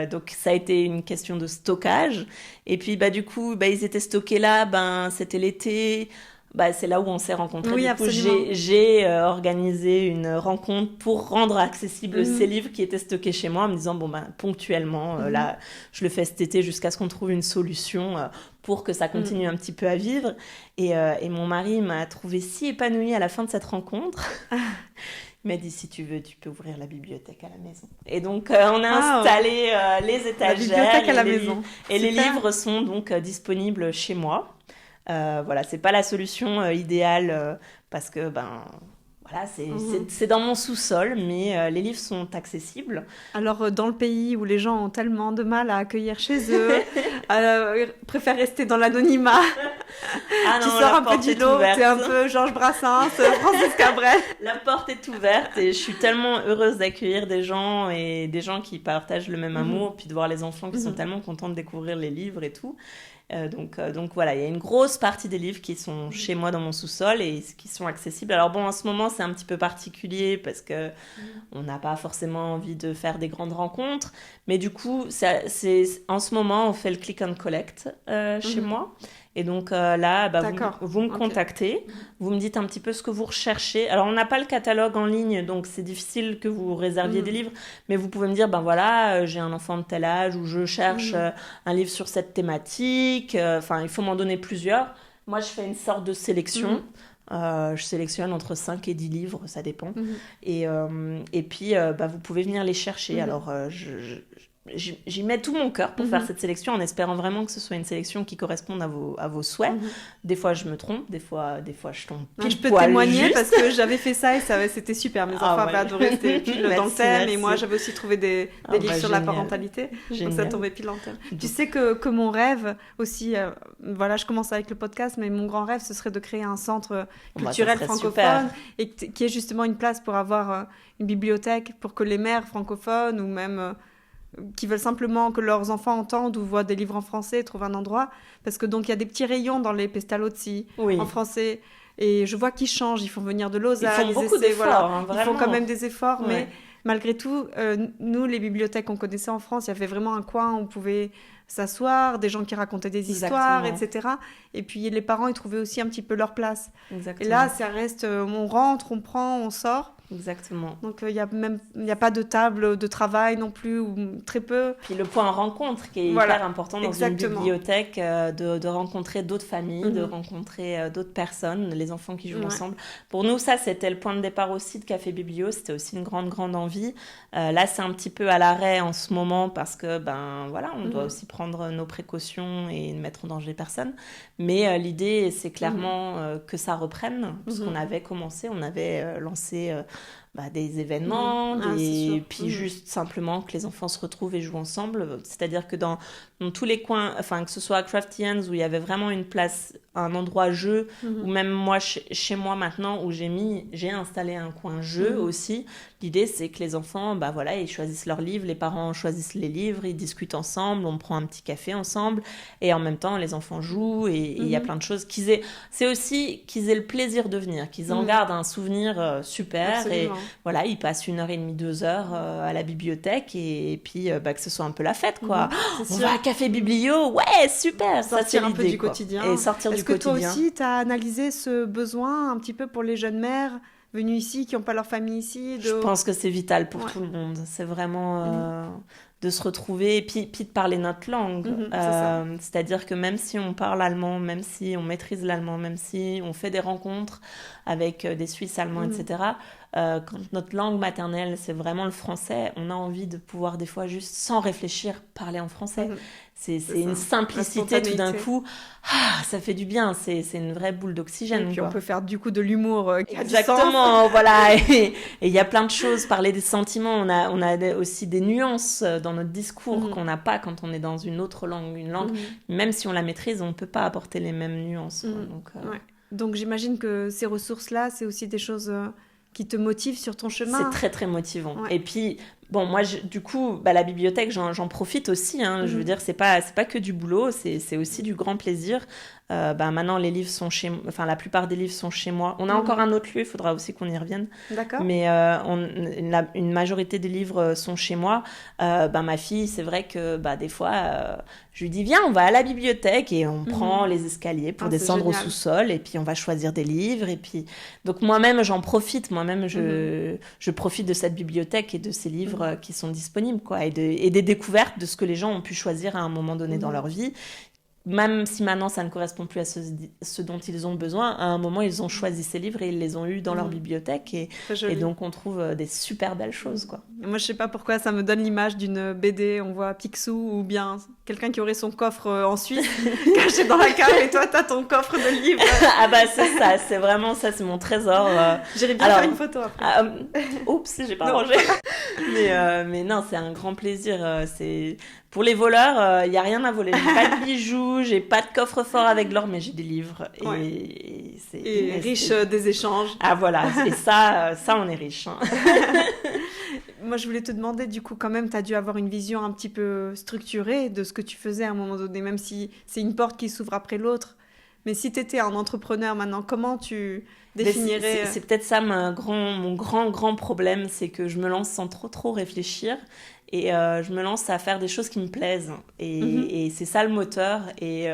donc ça a été une question de stockage. Et puis du coup, ils étaient stockés là. C'était l'été. C'est là où on s'est rencontrés. Oui, du coup, j'ai organisé une rencontre pour rendre accessibles ces livres qui étaient stockés chez moi en me disant, ponctuellement, là, je le fais cet été jusqu'à ce qu'on trouve une solution pour que ça continue un petit peu à vivre. Et mon mari m'a trouvée si épanouie à la fin de cette rencontre. Il m'a dit, si tu veux, tu peux ouvrir la bibliothèque à la maison. Et donc, on a installé les étagères. La bibliothèque à la maison. Et les livres sont donc disponibles chez moi. Voilà, c'est pas la solution idéale parce que voilà, c'est dans mon sous-sol, mais les livres sont accessibles. Alors dans le pays où les gens ont tellement de mal à accueillir chez eux, préfèrent rester dans l'anonymat. Tu sors un peu du lot, t'es un peu Georges Brassens, Francis Cabrel. La porte est ouverte et je suis tellement heureuse d'accueillir des gens et des gens qui partagent le même amour, puis de voir les enfants qui sont tellement contents de découvrir les livres et tout. Donc voilà, il y a une grosse partie des livres qui sont chez moi dans mon sous-sol et qui sont accessibles. Alors bon, en ce moment, c'est un petit peu particulier parce que on n'a pas forcément envie de faire des grandes rencontres. Mais du coup, en ce moment, on fait le click and collect chez moi. Et donc là, vous me contactez, vous me dites un petit peu ce que vous recherchez. Alors, on n'a pas le catalogue en ligne, donc c'est difficile que vous réserviez des livres. Mais vous pouvez me dire, voilà, j'ai un enfant de tel âge ou je cherche un livre sur cette thématique. Enfin, il faut m'en donner plusieurs. Moi, je fais une sorte de sélection. Je sélectionne entre 5 et 10 livres, ça dépend. Et puis, vous pouvez venir les chercher. Alors, j'y mets tout mon cœur pour faire cette sélection en espérant vraiment que ce soit une sélection qui corresponde à vos souhaits. Des fois, je me trompe, des fois je tombe pile je peux témoigner parce que j'avais fait ça et c'était super. Mes enfants avaient adoré, c'était pile dans le thème. Et moi, j'avais aussi trouvé des livres sur la parentalité. Donc, ça tombait pile dans le thème. Tu sais que mon rêve aussi, voilà, je commence avec le podcast, mais mon grand rêve, ce serait de créer un centre culturel francophone et qui est justement une place pour avoir une bibliothèque pour que les mères francophones ou même... qui veulent simplement que leurs enfants entendent ou voient des livres en français, trouvent un endroit. Parce que donc, il y a des petits rayons dans les Pestalozzi en français. Et je vois qu'ils changent. Ils font venir de Lausanne. Ils font beaucoup d'efforts. Ils font quand même des efforts. Mais malgré tout, nous, les bibliothèques qu'on connaissait en France, il y avait vraiment un coin où on pouvait s'asseoir, des gens qui racontaient des histoires, etc. Et puis, les parents, ils trouvaient aussi un petit peu leur place. Exactement. Et là, ça reste, on rentre, on prend, on sort. Exactement. Donc, il n'y a pas de table de travail non plus, ou très peu. Puis le point rencontre qui est hyper important dans une bibliothèque, de rencontrer d'autres familles, de rencontrer d'autres personnes, les enfants qui jouent ensemble. Pour nous, ça, c'était le point de départ aussi de Café Biblio. C'était aussi une grande envie. Là, c'est un petit peu à l'arrêt en ce moment parce que, on doit aussi prendre nos précautions et ne mettre en danger personne. Mais l'idée, c'est clairement que ça reprenne, parce qu'on avait commencé, on avait lancé des événements, puis juste simplement que les enfants se retrouvent et jouent ensemble. C'est-à-dire que dans tous les coins, que ce soit à Crafty Hands où il y avait vraiment une place, un endroit jeu, ou même moi, chez moi maintenant, où j'ai installé un coin jeu aussi. L'idée, c'est que les enfants, ils choisissent leurs livres, les parents choisissent les livres, ils discutent ensemble, on prend un petit café ensemble, et en même temps, les enfants jouent, et il y a plein de choses c'est aussi qu'ils aient le plaisir de venir, qu'ils en gardent un souvenir super, voilà, ils passent 1h30, 2 heures à la bibliothèque et puis que ce soit un peu la fête, quoi. On va à Café Biblio, ouais, super. Sortir ça, un peu du quotidien. Et sortir du quotidien. Est-ce que toi aussi, tu as analysé ce besoin un petit peu pour les jeunes mères venues ici, qui n'ont pas leur famille ici Je pense que c'est vital pour tout le monde. C'est vraiment de se retrouver et puis de parler notre langue. C'est-à-dire que même si on parle allemand, même si on maîtrise l'allemand, même si on fait des rencontres avec des Suisses allemands, etc., quand notre langue maternelle, c'est vraiment le français, on a envie de pouvoir des fois juste, sans réfléchir, parler en français. C'est une simplicité tout d'un coup. Ça fait du bien, c'est une vraie boule d'oxygène. Et puis on peut faire du coup de l'humour qui a du sens. Exactement, voilà. Et il y a plein de choses, parler des sentiments. On a aussi des nuances dans notre discours qu'on n'a pas quand on est dans une autre langue. Une langue, même si on la maîtrise, on ne peut pas apporter les mêmes nuances. Donc j'imagine que ces ressources-là, c'est aussi des choses qui te motivent sur ton chemin. C'est très très motivant. Et puis, bon, moi, du coup, la bibliothèque, j'en profite aussi. Je veux dire, c'est pas que du boulot, c'est aussi du grand plaisir. Maintenant, les livres sont la plupart des livres sont chez moi. On a encore un autre lieu, il faudra aussi qu'on y revienne. D'accord. Mais une majorité des livres sont chez moi. Ma fille, c'est vrai que des fois, je lui dis, viens, on va à la bibliothèque et on prend les escaliers pour descendre au sous-sol et puis on va choisir des livres. Et puis... Donc moi-même, j'en profite. Moi-même, je profite de cette bibliothèque et de ces livres qui sont disponibles, quoi, et des découvertes de ce que les gens ont pu choisir à un moment donné dans leur vie. Même si maintenant ça ne correspond plus à ce dont ils ont besoin, à un moment ils ont choisi ces livres et ils les ont eus dans leur bibliothèque et donc on trouve des super belles choses, quoi. Moi je sais pas pourquoi ça me donne l'image d'une BD, on voit Picsou ou bien quelqu'un qui aurait son coffre en Suisse caché dans la cave et toi t'as ton coffre de livres. C'est ça, c'est vraiment ça, c'est mon trésor. J'irai bien faire une photo après. Oups, j'ai pas rangé. Mais non, c'est un grand plaisir. C'est... Pour les voleurs, il n'y a rien à voler. J'ai pas de bijoux, j'ai pas de coffre-fort avec l'or, mais j'ai des livres. Et riche des échanges. Ah voilà, et ça on est riche. Moi, je voulais te demander, du coup, quand même, tu as dû avoir une vision un petit peu structurée de ce que tu faisais à un moment donné, même si c'est une porte qui s'ouvre après l'autre. Mais si tu étais un entrepreneur maintenant, comment tu définirais... C'est peut-être ça mon grand problème, c'est que je me lance sans trop réfléchir. Et je me lance à faire des choses qui me plaisent. Et c'est ça le moteur. Et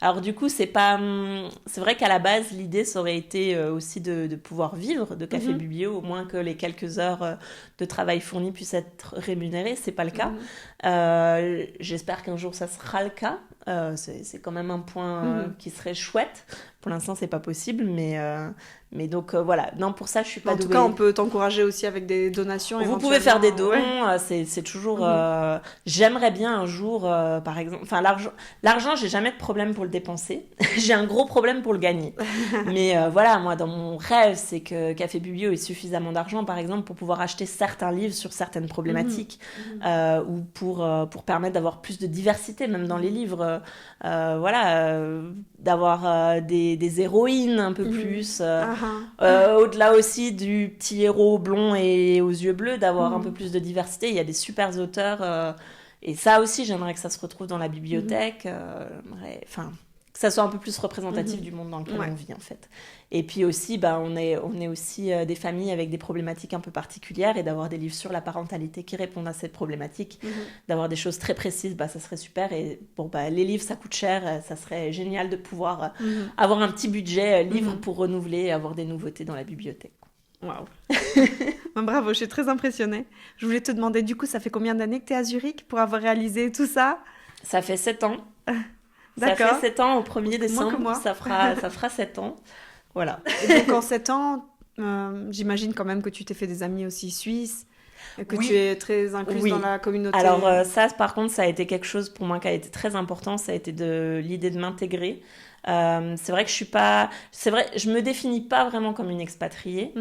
alors du coup, c'est vrai qu'à la base, l'idée, ça aurait été aussi de pouvoir vivre de Café Biblio, au moins que les quelques heures de travail fourni puissent être rémunérées. C'est pas le cas. J'espère qu'un jour, ça sera le cas. C'est quand même un point qui serait chouette. Pour l'instant, c'est pas possible, mais donc voilà. Non, pour ça, je suis pas douée. En tout cas, on peut t'encourager aussi avec des donations. Vous pouvez faire des dons. C'est toujours. J'aimerais bien un jour, par exemple. Enfin, l'argent, j'ai jamais de problème pour le dépenser. J'ai un gros problème pour le gagner. Mais voilà, moi, dans mon rêve, c'est que Café Biblio ait suffisamment d'argent, par exemple, pour pouvoir acheter certains livres sur certaines problématiques, ou pour permettre d'avoir plus de diversité, même dans les livres. D'avoir des héroïnes un peu plus. Au-delà aussi du petit héros blond et aux yeux bleus, d'avoir un peu plus de diversité. Il y a des super auteurs. Et ça aussi, j'aimerais que ça se retrouve dans la bibliothèque. Que ça soit un peu plus représentatif du monde dans lequel on vit, en fait. Et puis aussi, on est aussi des familles avec des problématiques un peu particulières, et d'avoir des livres sur la parentalité qui répondent à cette problématique, d'avoir des choses très précises, ça serait super. Et les livres, ça coûte cher, ça serait génial de pouvoir avoir un petit budget livre pour renouveler et avoir des nouveautés dans la bibliothèque. Waouh. Bravo, je suis très impressionnée. Je voulais te demander, du coup, ça fait combien d'années que tu es à Zurich pour avoir réalisé tout ça ? Ça fait 7 ans. D'accord. Ça fait 7 ans au 1er décembre, ça fera 7 ans. Voilà. Et donc en 7 ans, j'imagine quand même que tu t'es fait des amis aussi suisses, et que tu es très incluse dans la communauté. Alors ça, par contre, ça a été quelque chose pour moi qui a été très important, ça a été l'idée de m'intégrer. C'est vrai que je me définis pas vraiment comme une expatriée.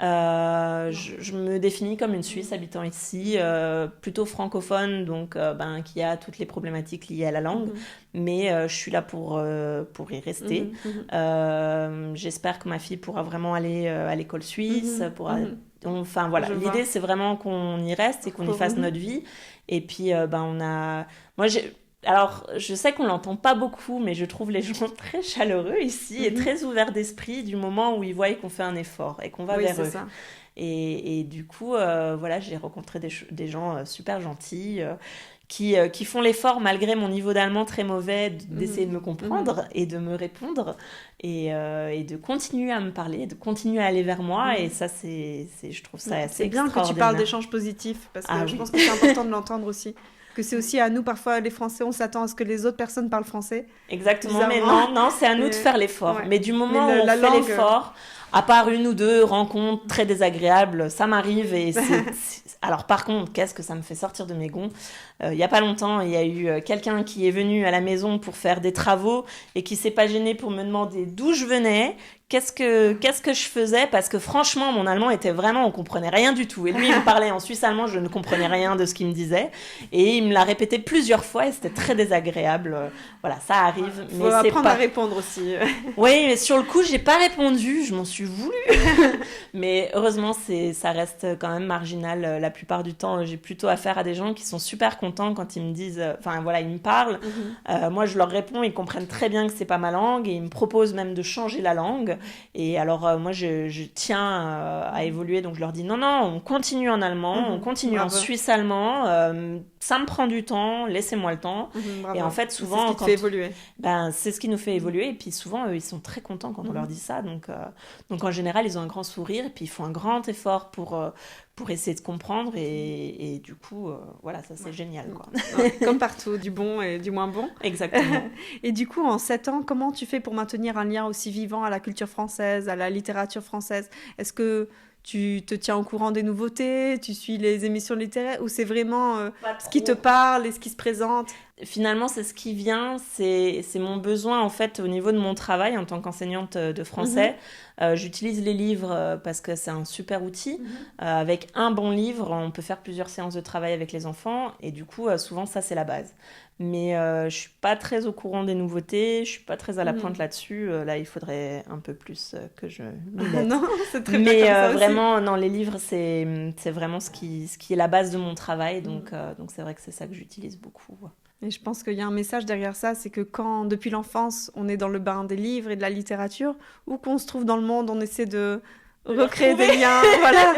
Je me définis comme une Suisse habitant ici, plutôt francophone, donc qui a toutes les problématiques liées à la langue, mais je suis là pour y rester. J'espère que ma fille pourra vraiment aller à l'école suisse, enfin voilà, l'idée c'est vraiment qu'on y reste et qu'on y fasse notre vie. Et puis alors, je sais qu'on l'entend pas beaucoup, mais je trouve les gens très chaleureux ici et très ouverts d'esprit du moment où ils voient qu'on fait un effort et qu'on va vers eux. Ça. Et du coup, voilà, j'ai rencontré des gens super gentils qui font l'effort, malgré mon niveau d'allemand très mauvais, d'essayer de me comprendre et de me répondre et de continuer à me parler, de continuer à aller vers moi. Et ça, je trouve ça assez extraordinaire. C'est bien que tu parles d'échanges positifs, parce que je pense que c'est important de l'entendre aussi. Que c'est aussi à nous, parfois, les Français, on s'attend à ce que les autres personnes parlent français. Exactement, mais non, c'est à nous de faire l'effort. Ouais. Mais du moment où on fait l'effort, à part une ou deux rencontres très désagréables, ça m'arrive. Et alors par contre, qu'est-ce que ça me fait sortir de mes gonds. Il y a pas longtemps, il y a eu quelqu'un qui est venu à la maison pour faire des travaux et qui s'est pas gêné pour me demander d'où je venais, qu'est-ce que je faisais, parce que franchement, mon allemand était vraiment, on comprenait rien du tout. Et lui, il me parlait en suisse allemand, je ne comprenais rien de ce qu'il me disait. Et il me l'a répété plusieurs fois et c'était très désagréable. Voilà, ça arrive. Faut apprendre à répondre aussi. Oui, mais sur le coup, j'ai pas répondu, je m'en suis voulu. Mais heureusement, ça reste quand même marginal. La plupart du temps, j'ai plutôt affaire à des gens qui sont super contents quand ils me disent, enfin voilà, ils me parlent. Moi, je leur réponds, ils comprennent très bien que c'est pas ma langue et ils me proposent même de changer la langue. Et alors, moi, je tiens à évoluer, donc je leur dis non, on continue en allemand, on continue en suisse-allemand, ça me prend du temps, laissez-moi le temps. Et en fait, souvent... C'est ce qui te fait évoluer. C'est ce qui nous fait évoluer, et puis souvent, eux, ils sont très contents quand on leur dit ça, donc en général, ils ont un grand sourire, et puis ils font un grand effort pour essayer de comprendre, et du coup, voilà, ça c'est génial, quoi. Comme partout, du bon et du moins bon. Exactement. Et du coup, en 7 ans, comment tu fais pour maintenir un lien aussi vivant à la culture française, à la littérature française? Est-ce que tu te tiens au courant des nouveautés, tu suis les émissions littéraires, ou c'est vraiment ce qui te parle et ce qui se présente? Finalement, c'est ce qui vient, c'est mon besoin, en fait, au niveau de mon travail en tant qu'enseignante de français. J'utilise les livres parce que c'est un super outil. Avec un bon livre, on peut faire plusieurs séances de travail avec les enfants, et du coup, souvent, ça, c'est la base. Mais je suis pas très au courant des nouveautés, je suis pas très à la pointe là-dessus. Là, il faudrait un peu plus que je m'y mette. Non, c'est très bien comme ça aussi. Vraiment, non, les livres, c'est vraiment ce qui est la base de mon travail. Donc c'est vrai que c'est ça que j'utilise beaucoup. Et je pense qu'il y a un message derrière ça, c'est que quand, depuis l'enfance, on est dans le bain des livres et de la littérature, où qu'on se trouve dans le monde, on essaie de recréer des liens, voilà.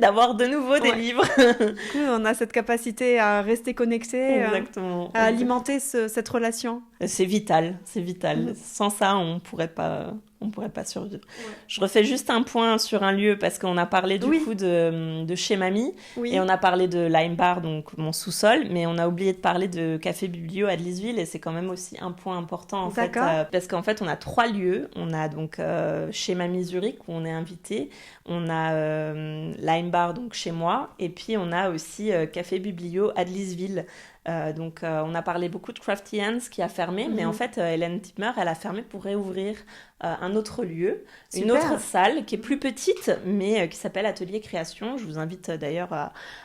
D'avoir de nouveau des livres. Du coup, on a cette capacité à rester connecté, Exactement. À alimenter cette relation. C'est vital. Sans ça, on pourrait pas survivre. Ouais. Je refais juste un point sur un lieu, parce qu'on a parlé du coup de chez Mamie, et on a parlé de Lime Bar, donc mon sous-sol, mais on a oublié de parler de Café Biblio à Adliswil, et c'est quand même aussi un point important en fait, parce qu'en fait on a 3 lieux. On a donc chez Mamie Zurich, où on est invité, on a Lime Bar, donc chez moi, et puis on a aussi Café Biblio à Adliswil. Donc on a parlé beaucoup de Crafty Hands qui a fermé, mais en fait Hélène Tipmer, elle a fermé pour réouvrir un autre lieu, une autre salle qui est plus petite, mais qui s'appelle Atelier Création. Je vous invite d'ailleurs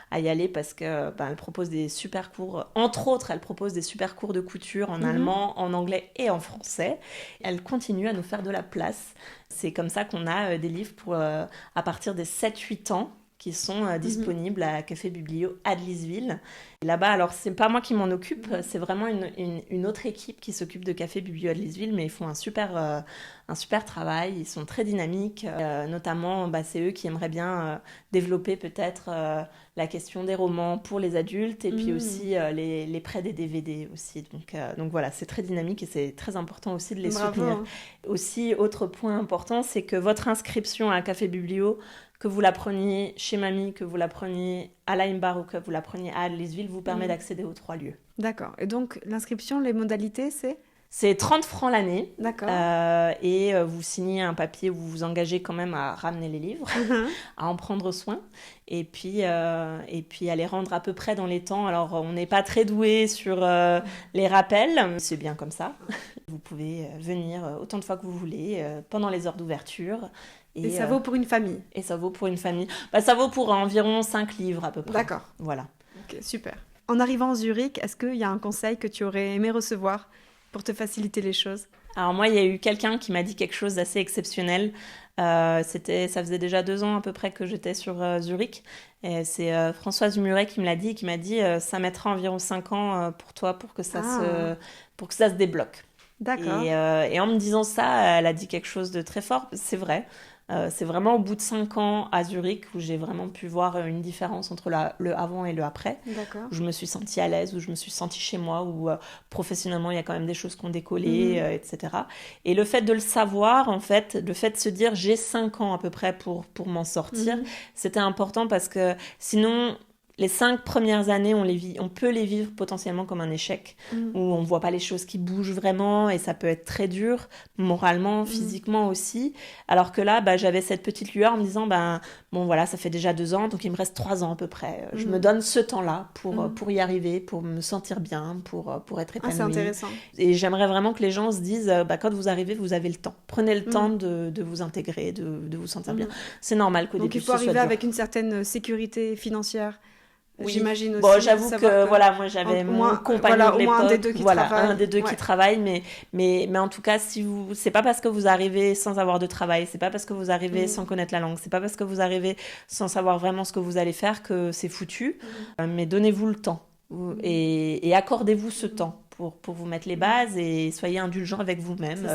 à y aller, parce que elle propose des super cours, entre autres elle propose des super cours de couture en allemand, en anglais et en français. Elle continue à nous faire de la place. C'est comme ça qu'on a des livres pour à partir des 7-8 ans qui sont disponibles à Café Biblio à Adliswil. Là-bas, alors c'est pas moi qui m'en occupe, c'est vraiment une autre équipe qui s'occupe de Café Biblio à Adliswil, mais ils font un super travail, ils sont très dynamiques, notamment c'est eux qui aimeraient bien développer peut-être la question des romans pour les adultes, et puis aussi les prêts des DVD aussi. Donc voilà, c'est très dynamique et c'est très important aussi de les soutenir. Aussi, autre point important, c'est que votre inscription à Café Biblio, que vous la preniez chez Mamie, que vous la preniez à Lime Bar ou que vous la preniez à Adliswil, vous permet d'accéder aux 3 lieux. D'accord. Et donc, l'inscription, les modalités, c'est 30 francs l'année. D'accord. Et vous signez un papier où vous vous engagez quand même à ramener les livres, à en prendre soin, et puis à les rendre à peu près dans les temps. Alors, on n'est pas très doué sur les rappels, c'est bien comme ça. Vous pouvez venir autant de fois que vous voulez, pendant les heures d'ouverture. Et ça vaut pour une famille. Et ça vaut pour une famille. Ça vaut pour environ 5 livres à peu près. D'accord. Voilà. Ok, super. En arrivant à Zurich, est-ce qu'il y a un conseil que tu aurais aimé recevoir pour te faciliter les choses? Alors moi, il y a eu quelqu'un qui m'a dit quelque chose d'assez exceptionnel. Ça faisait déjà 2 ans à peu près que j'étais sur Zurich. Et c'est Françoise Muret qui me l'a dit, qui m'a dit ça mettra environ 5 ans pour toi pour que ça se débloque. D'accord. Et en me disant ça, elle a dit quelque chose de très fort. C'est vrai. C'est vraiment au bout de 5 ans à Zurich où j'ai vraiment pu voir une différence entre le avant et le après. D'accord. Où je me suis sentie à l'aise, où je me suis sentie chez moi, où professionnellement il y a quand même des choses qui ont décollé, etc. Et le fait de le savoir, en fait, le fait de se dire j'ai 5 ans à peu près pour m'en sortir, c'était important parce que sinon... Les 5 premières années, on peut les vivre potentiellement comme un échec, où on ne voit pas les choses qui bougent vraiment, et ça peut être très dur, moralement, physiquement aussi. Alors que là, j'avais cette petite lueur en me disant, bon voilà, ça fait déjà 2 ans, donc il me reste 3 ans à peu près. Je me donne ce temps-là pour y arriver, pour me sentir bien, pour être épanouie. C'est intéressant. Et j'aimerais vraiment que les gens se disent, quand vous arrivez, vous avez le temps. Prenez le temps de vous intégrer, de vous sentir bien. C'est normal qu'au début, ce soit dur. Donc il faut arriver avec une certaine sécurité financière. Oui. J'imagine aussi. Bon, j'avoue que voilà, moi j'avais mon compagnon de l'époque, un des deux qui travaille. Un des deux qui travaille, mais en tout cas, c'est pas parce que vous arrivez sans avoir de travail, c'est pas parce que vous arrivez sans connaître la langue, c'est pas parce que vous arrivez sans savoir vraiment ce que vous allez faire que c'est foutu. Mais donnez-vous le temps et accordez-vous ce temps pour vous mettre les bases et soyez indulgents avec vous-même.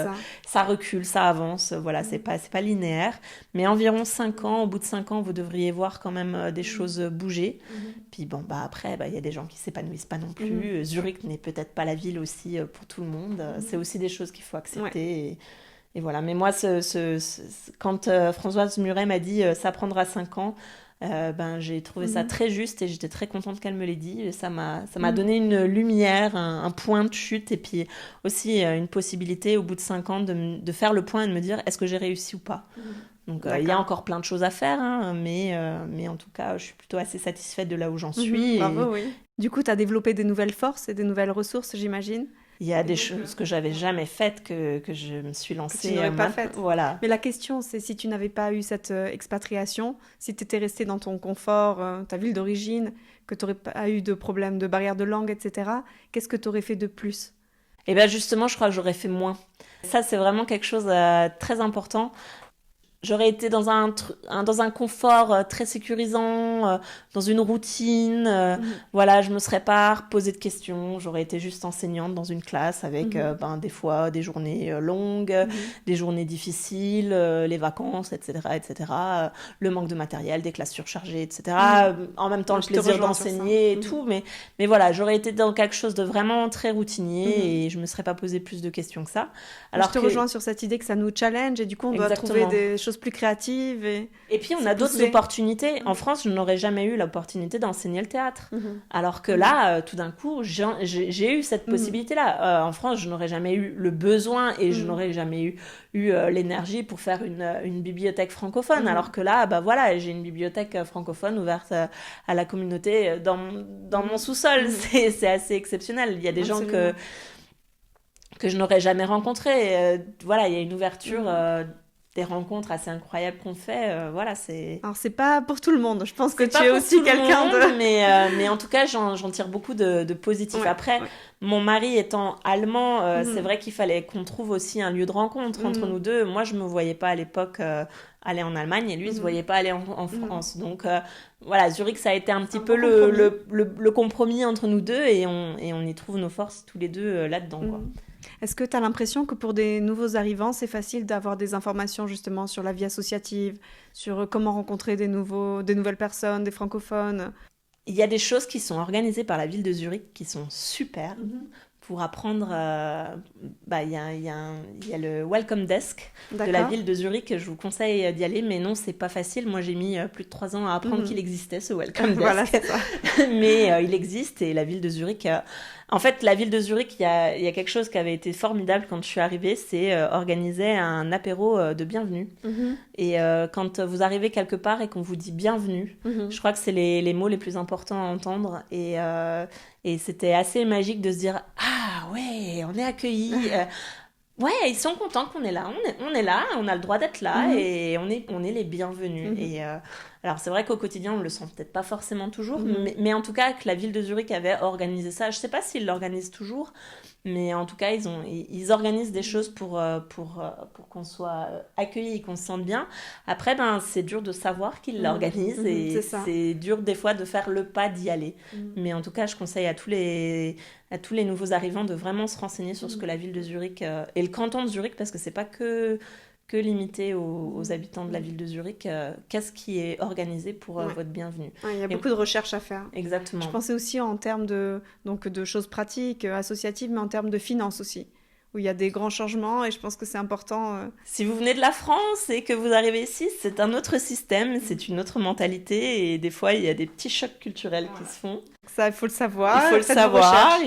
Ça recule, ça avance, voilà, c'est pas linéaire. Mais environ 5 ans, au bout de 5 ans, vous devriez voir quand même des choses bouger. Puis bon, après, il y a des gens qui s'épanouissent pas non plus. Zurich n'est peut-être pas la ville aussi pour tout le monde. C'est aussi des choses qu'il faut accepter. Et voilà. Mais moi, quand Françoise Muret m'a dit « ça prendra 5 ans », j'ai trouvé ça très juste et j'étais très contente qu'elle me l'ait dit. Et ça m'a donné une lumière, un point de chute et puis aussi une possibilité au bout de 5 ans de faire le point et de me dire est-ce que j'ai réussi ou pas. Donc il y a encore plein de choses à faire, mais en tout cas je suis plutôt assez satisfaite de là où j'en suis. Bravo, oui. Du coup, tu as développé des nouvelles forces et des nouvelles ressources, j'imagine. Il y a des choses que j'avais jamais faites que je me suis lancée. Que tu n'aurais pas faites. Voilà. Mais la question, c'est si tu n'avais pas eu cette expatriation, si tu étais restée dans ton confort, ta ville d'origine, que tu n'aurais pas eu de problème de barrière de langue, etc., qu'est-ce que tu aurais fait de plus ? Eh bien justement, je crois que j'aurais fait moins. Ça, c'est vraiment quelque chose de très important. J'aurais été dans un confort très sécurisant, dans une routine. Voilà, je me serais pas posé de questions. J'aurais été juste enseignante dans une classe avec des fois des journées longues, des journées difficiles, les vacances, etc., etc. Le manque de matériel, des classes surchargées, etc. En même temps, le plaisir d'enseigner et tout. Mais voilà, j'aurais été dans quelque chose de vraiment très routinier et je me serais pas posé plus de questions que ça. Alors je te rejoins sur cette idée que ça nous challenge et du coup on doit trouver des choses plus créatives. Et puis on a d'autres opportunités. En France, je n'aurais jamais eu l'opportunité d'enseigner le théâtre. Alors que là, tout d'un coup, j'ai eu cette possibilité-là. En France, je n'aurais jamais eu le besoin et je n'aurais jamais eu l'énergie pour faire une bibliothèque francophone. Alors que là, voilà, j'ai une bibliothèque francophone ouverte à la communauté dans mon sous-sol. C'est assez exceptionnel. Il y a des gens que je n'aurais jamais rencontrés. Voilà, il y a une ouverture... des rencontres assez incroyables qu'on fait, voilà, c'est... Alors, c'est pas pour tout le monde, je pense que tu es aussi quelqu'un de... mais en tout cas, j'en tire beaucoup de positif. Après, mon mari étant allemand, c'est vrai qu'il fallait qu'on trouve aussi un lieu de rencontre entre nous deux. Moi, je me voyais pas à l'époque aller en Allemagne et lui, il se voyait pas aller en France. Donc, voilà, Zurich, ça a été un petit peu le compromis entre nous deux et on y trouve nos forces tous les deux là-dedans, quoi. Est-ce que tu as l'impression que pour des nouveaux arrivants, c'est facile d'avoir des informations justement sur la vie associative, sur comment rencontrer des nouvelles personnes, des francophones ? Il y a des choses qui sont organisées par la ville de Zurich qui sont super. Pour apprendre, il y a le Welcome Desk de la ville de Zurich. Je vous conseille d'y aller, mais non, c'est pas facile. Moi, j'ai mis plus de 3 ans à apprendre qu'il existait, ce Welcome Desk. Voilà, c'est ça. Mais il existe et la ville de Zurich... En fait, la ville de Zurich, il y a quelque chose qui avait été formidable quand je suis arrivée, c'est organiser un apéro de bienvenue. Et quand vous arrivez quelque part et qu'on vous dit bienvenue, je crois que c'est les mots les plus importants à entendre. Et c'était assez magique de se dire « Ah ouais, on est accueillis ». Ouais, ils sont contents qu'on est là. On est là, on a le droit d'être là et on est les bienvenus. Et alors, c'est vrai qu'au quotidien, on ne le sent peut-être pas forcément toujours, mais en tout cas, que la ville de Zurich avait organisé ça. Je ne sais pas s'ils l'organisent toujours, mais en tout cas, ils organisent des choses pour qu'on soit accueillis et qu'on se sente bien. Après, c'est dur de savoir qu'ils l'organisent et c'est dur des fois de faire le pas d'y aller. Mais en tout cas, je conseille à tous les nouveaux arrivants de vraiment se renseigner sur ce que la ville de Zurich et le canton de Zurich, parce que c'est pas que que limité aux habitants de la ville de Zurich. Qu'est-ce qui est organisé pour votre bienvenue? Il y a beaucoup de recherches à faire. Exactement. Je pensais aussi en termes de choses pratiques, associatives, mais en termes de finances aussi, où il y a des grands changements et je pense que c'est important. Si vous venez de la France et que vous arrivez ici, c'est un autre système, c'est une autre mentalité et des fois il y a des petits chocs culturels qui se font. Ça, il faut le savoir. Il faut le savoir,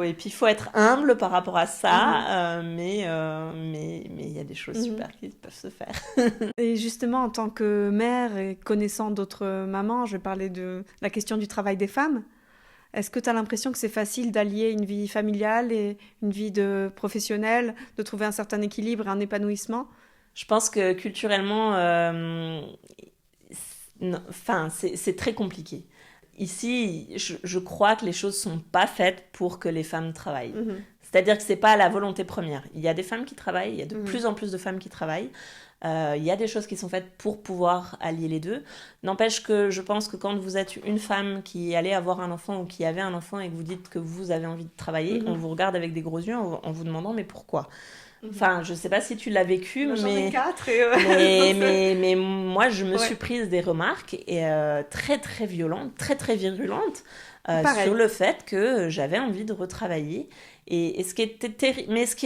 et puis il faut être humble par rapport à ça, mais il y a des choses super qui peuvent se faire. Et justement, en tant que mère et connaissant d'autres mamans, je vais parler de la question du travail des femmes. Est-ce que tu as l'impression que c'est facile d'allier une vie familiale et une vie professionnelle, de trouver un certain équilibre et un épanouissement? Je pense que culturellement, c'est très compliqué. Ici, je crois que les choses sont pas faites pour que les femmes travaillent. C'est-à-dire que c'est pas la volonté première. Il y a des femmes qui travaillent, il y a de plus en plus de femmes qui travaillent. Il y a des choses qui sont faites pour pouvoir allier les deux. N'empêche que je pense que quand vous êtes une femme qui allait avoir un enfant ou qui avait un enfant et que vous dites que vous avez envie de travailler, on vous regarde avec des gros yeux en vous demandant mais pourquoi ? Enfin, je sais pas si tu l'as vécu, moi, mais... J'en ai 4 mais moi, je me suis prise des remarques très, très violentes, très, très virulentes sur le fait que j'avais envie de retravailler. Et ce qui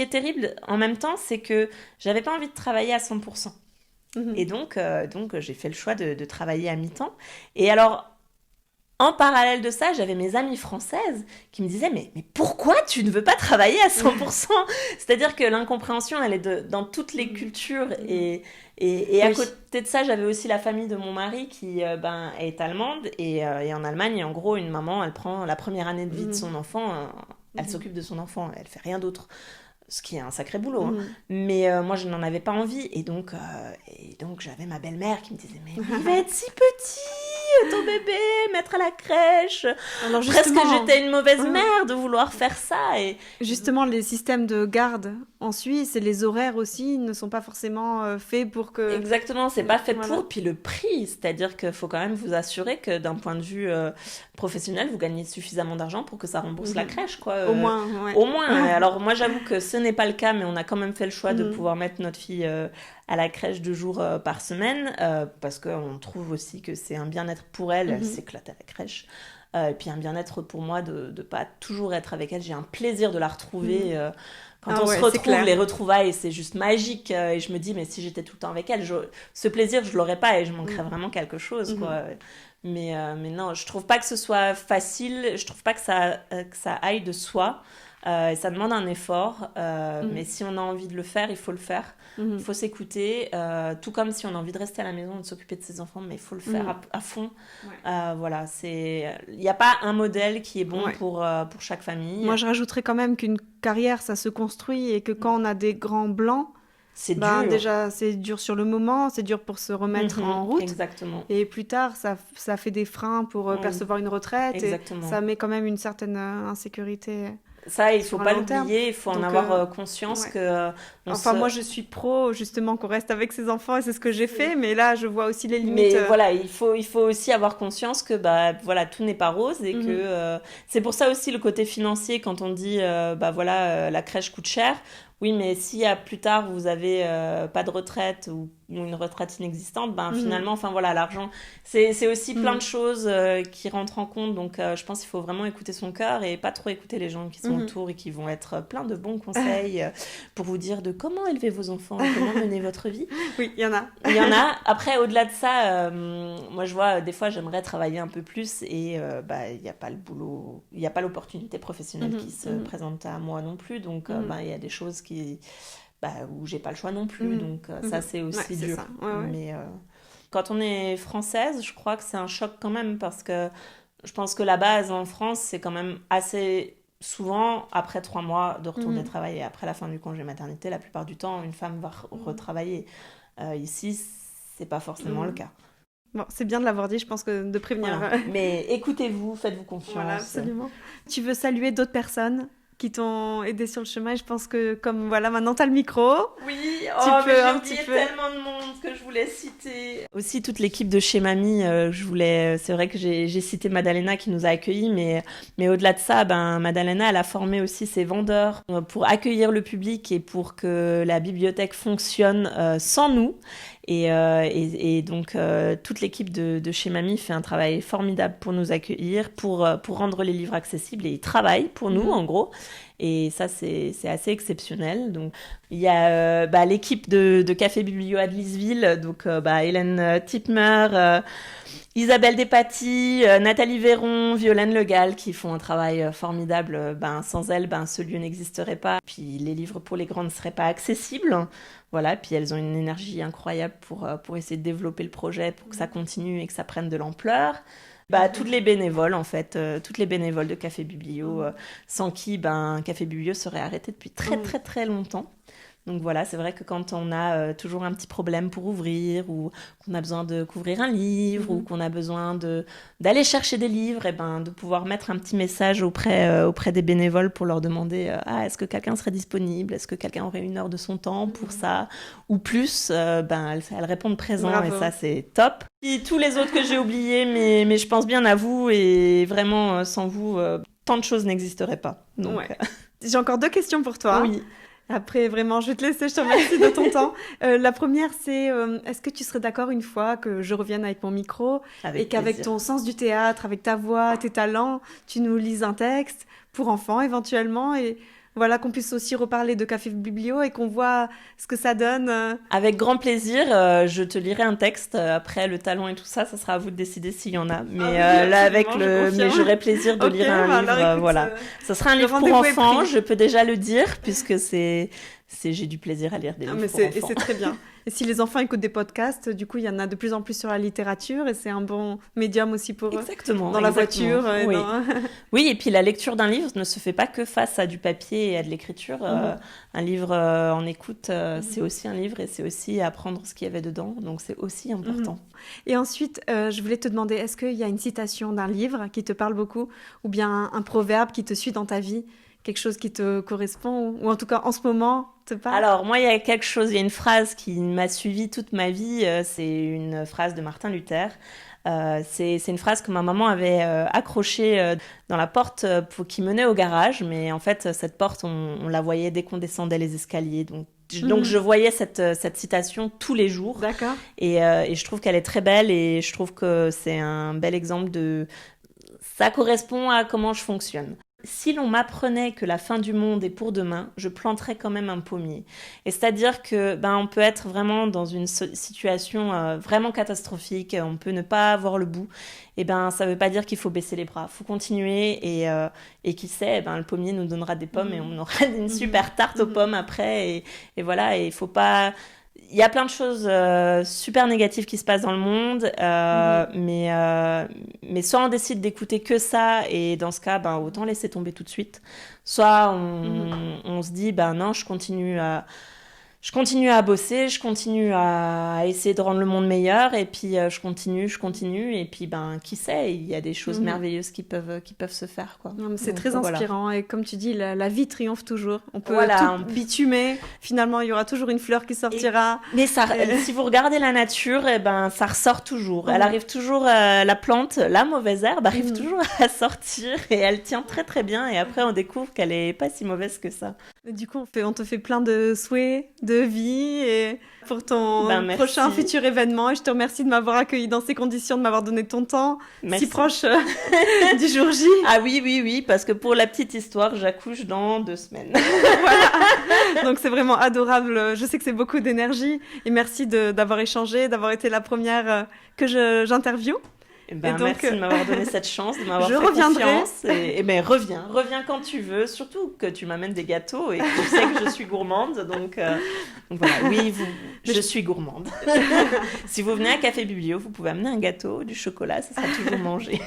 est terrible en même temps, c'est que j'avais pas envie de travailler à 100%. Et donc, j'ai fait le choix de travailler à mi-temps. Et alors... En parallèle de ça, j'avais mes amies françaises qui me disaient mais pourquoi tu ne veux pas travailler à 100%? C'est-à-dire que l'incompréhension, elle est dans toutes les cultures. Et à côté de ça, j'avais aussi la famille de mon mari qui est allemande. Et en Allemagne, en gros, une maman, elle prend la première année de vie de son enfant, elle s'occupe de son enfant, elle fait rien d'autre. Ce qui est un sacré boulot. Hein. Mais moi, je n'en avais pas envie. Et donc j'avais ma belle-mère qui me disait mais il va être si petit ton bébé, mettre à la crèche. Alors presque j'étais une mauvaise mère de vouloir faire ça. Et... Justement, les systèmes de garde en Suisse et les horaires aussi ne sont pas forcément faits pour que... Exactement, c'est pas fait pour. Puis le prix, c'est-à-dire qu'il faut quand même vous assurer que d'un point de vue professionnel, vous gagnez suffisamment d'argent pour que ça rembourse la crèche. Quoi. Au moins, Au moins. Alors moi, j'avoue que ce n'est pas le cas, mais on a quand même fait le choix de pouvoir mettre notre fille à la crèche 2 jours par semaine, parce qu'on trouve aussi que c'est un bien-être pour elle, elle s'éclate à la crèche. Et puis un bien-être pour moi de ne pas toujours être avec elle. J'ai un plaisir de la retrouver. Quand on se retrouve, les retrouvailles, c'est juste magique. Et je me dis, mais si j'étais tout le temps avec elle, ce plaisir, je ne l'aurais pas et je manquerais vraiment quelque chose. Quoi. Mais non, je ne trouve pas que ce soit facile. Je ne trouve pas que ça aille de soi. Ça demande un effort, mais si on a envie de le faire, il faut le faire. Il faut s'écouter, tout comme si on a envie de rester à la maison et de s'occuper de ses enfants, mais il faut le faire à fond. Voilà, il n'y a pas un modèle qui est bon pour chaque famille. Moi, je rajouterais quand même qu'une carrière, ça se construit et que quand on a des grands blancs, c'est dur. Déjà, c'est dur sur le moment, c'est dur pour se remettre en route. Exactement. Et plus tard, ça fait des freins pour percevoir une retraite. Exactement. Et ça met quand même une certaine insécurité. Ça, il ne faut pas l'oublier, il faut en avoir conscience que... moi, je suis pro, justement, qu'on reste avec ses enfants, et c'est ce que j'ai fait, mais là, je vois aussi les limites. Mais voilà, il faut aussi avoir conscience que tout n'est pas rose, et que... c'est pour ça aussi le côté financier, quand on dit, la crèche coûte cher. Oui, mais si plus tard, vous avez pas de retraite ou une retraite inexistante, finalement, l'argent, c'est aussi plein de choses qui rentrent en compte. Donc, je pense qu'il faut vraiment écouter son cœur et pas trop écouter les gens qui sont autour et qui vont être plein de bons conseils pour vous dire de comment élever vos enfants, comment mener votre vie. Oui, il y en a. Il y en a. Après, au-delà de ça, moi, je vois, des fois, j'aimerais travailler un peu plus et il n'y a pas le boulot, il n'y a pas l'opportunité professionnelle qui se présente à moi non plus. Donc, il y a des choses où j'ai pas le choix non plus, donc ça c'est aussi dur. Mais quand on est française, je crois que c'est un choc quand même, parce que je pense que la base en France, c'est quand même assez souvent après 3 mois de retourner travailler. Après la fin du congé maternité, la plupart du temps, une femme va retravailler. Ici, c'est pas forcément le cas. Bon, c'est bien de l'avoir dit, je pense que de prévenir. Voilà. Mais écoutez-vous, faites-vous confiance. Voilà, absolument. Tu veux saluer d'autres personnes qui t'ont aidé sur le chemin? Je pense que maintenant t'as le micro. Oui, j'ai oublié tellement de monde. ce que je voulais citer. Aussi, toute l'équipe de chez Mamie, c'est vrai que j'ai cité Madalena qui nous a accueillis, mais au-delà de ça, Madalena, elle a formé aussi ses vendeurs pour accueillir le public et pour que la bibliothèque fonctionne sans nous. Et donc, toute l'équipe de chez Mamie fait un travail formidable pour nous accueillir, pour rendre les livres accessibles, et ils travaillent pour nous, en gros. Et ça, c'est assez exceptionnel. Donc, il y a l'équipe de Café Biblio à Lisville, donc Hélène Tipmer, Isabelle Despaty, Nathalie Véron, Violaine Legal, qui font un travail formidable. Sans elles, ce lieu n'existerait pas. Puis les livres pour les grands ne seraient pas accessibles. Voilà, puis elles ont une énergie incroyable pour essayer de développer le projet, pour que ça continue et que ça prenne de l'ampleur. Toutes les bénévoles, en fait, toutes les bénévoles de Café Biblio, sans qui Café Biblio serait arrêté depuis très très très longtemps. Donc voilà, c'est vrai que quand on a toujours un petit problème pour ouvrir, ou qu'on a besoin de couvrir un livre, ou qu'on a besoin d'aller chercher des livres, et de pouvoir mettre un petit message auprès des bénévoles pour leur demander est-ce que quelqu'un serait disponible, est-ce que quelqu'un aurait 1 heure de son temps pour ça, ou plus, elles répondent présent. Bravo. Et ça c'est top. Et tous les autres que j'ai oubliés, mais je pense bien à vous, et vraiment sans vous, tant de choses n'existeraient pas. Donc, ouais. J'ai encore 2 questions pour toi. Oui. Après, vraiment, je vais te laisser, je te remercie de ton temps. La première, c'est est-ce que tu serais d'accord une fois que je revienne avec mon micro et qu'avec plaisir. Ton sens du théâtre, avec ta voix, tes talents, tu nous lises un texte pour enfants éventuellement, et voilà, qu'on puisse aussi reparler de Café Biblio et qu'on voit ce que ça donne. Avec grand plaisir, je te lirai un texte. Après, le talent et tout ça, ça sera à vous de décider s'il y en a. Mais mais j'aurai plaisir de lire un livre. Écoute, voilà. Ça sera un livre pour enfants, je peux déjà le dire, puisque j'ai du plaisir à lire des livres pour enfants. Et c'est très bien. Et si les enfants écoutent des podcasts, du coup, il y en a de plus en plus sur la littérature, et c'est un bon médium aussi pour eux. Exactement. Dans la voiture. Oui. Oui, et puis la lecture d'un livre ne se fait pas que face à du papier et à de l'écriture. Un livre en écoute, c'est aussi un livre, et c'est aussi apprendre ce qu'il y avait dedans. Donc, c'est aussi important. Et ensuite, je voulais te demander, est-ce qu'il y a une citation d'un livre qui te parle beaucoup, ou bien un proverbe qui te suit dans ta vie, quelque chose qui te correspond, ou en tout cas en ce moment te parle? Alors moi, il y a une phrase qui m'a suivie toute ma vie, c'est une phrase de Martin Luther. C'est une phrase que ma maman avait accrochée dans la porte qui menait au garage, mais en fait cette porte on la voyait dès qu'on descendait les escaliers, donc je voyais cette citation tous les jours. D'accord. Et je trouve qu'elle est très belle, et je trouve que c'est un bel exemple ça correspond à comment je fonctionne. Si l'on m'apprenait que la fin du monde est pour demain, je planterais quand même un pommier. Et c'est-à-dire que on peut être vraiment dans une situation vraiment catastrophique, on peut ne pas voir le bout. Et ça veut pas dire qu'il faut baisser les bras, faut continuer, et qui sait, le pommier nous donnera des pommes et on aura une super tarte aux pommes après, et voilà, et il faut pas. Il y a plein de choses super négatives qui se passent dans le monde, mais soit on décide d'écouter que ça, et dans ce cas, autant laisser tomber tout de suite. Soit on se dit, non, je continue à bosser, je continue à essayer de rendre le monde meilleur, et puis je continue, et puis qui sait, il y a des choses merveilleuses qui peuvent se faire, quoi. Non, mais c'est très inspirant, voilà. Et comme tu dis, la vie triomphe toujours. On peut tout bitumer, finalement il y aura toujours une fleur qui sortira. Mais si vous regardez la nature, ça ressort toujours. Elle arrive toujours, la plante, la mauvaise herbe arrive toujours à sortir, et elle tient très très bien, et après on découvre qu'elle est pas si mauvaise que ça. Du coup, on te fait plein de souhaits de vie, et pour ton prochain futur événement, et je te remercie de m'avoir accueilli dans ces conditions, de m'avoir donné ton temps. Merci. Si proche du jour J. Ah oui, parce que pour la petite histoire, j'accouche dans 2 semaines. Voilà. Donc c'est vraiment adorable, je sais que c'est beaucoup d'énergie, et merci d'avoir échangé, d'avoir été la première que j'interviewe. Et donc, merci de m'avoir donné cette chance, de m'avoir fait confiance. Et reviens quand tu veux, surtout que tu m'amènes des gâteaux et que tu sais que je suis gourmande. Donc voilà, oui, je suis gourmande. Si vous venez à Café Biblio, vous pouvez amener un gâteau, du chocolat, ça sera toujours mangé.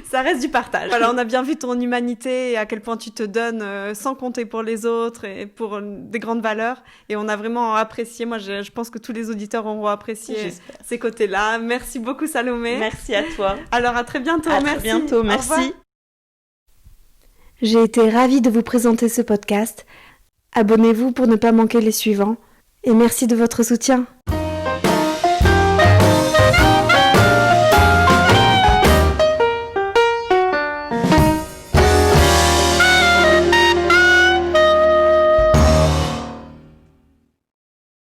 Ça reste du partage. Voilà, on a bien vu ton humanité et à quel point tu te donnes sans compter pour les autres et pour des grandes valeurs. Et on a vraiment apprécié, moi je pense que tous les auditeurs auront apprécié ces côtés-là. Merci beaucoup Salomé. Merci à toi. Alors à très bientôt, merci. À très bientôt, merci. J'ai été ravie de vous présenter ce podcast. Abonnez-vous pour ne pas manquer les suivants. Et merci de votre soutien.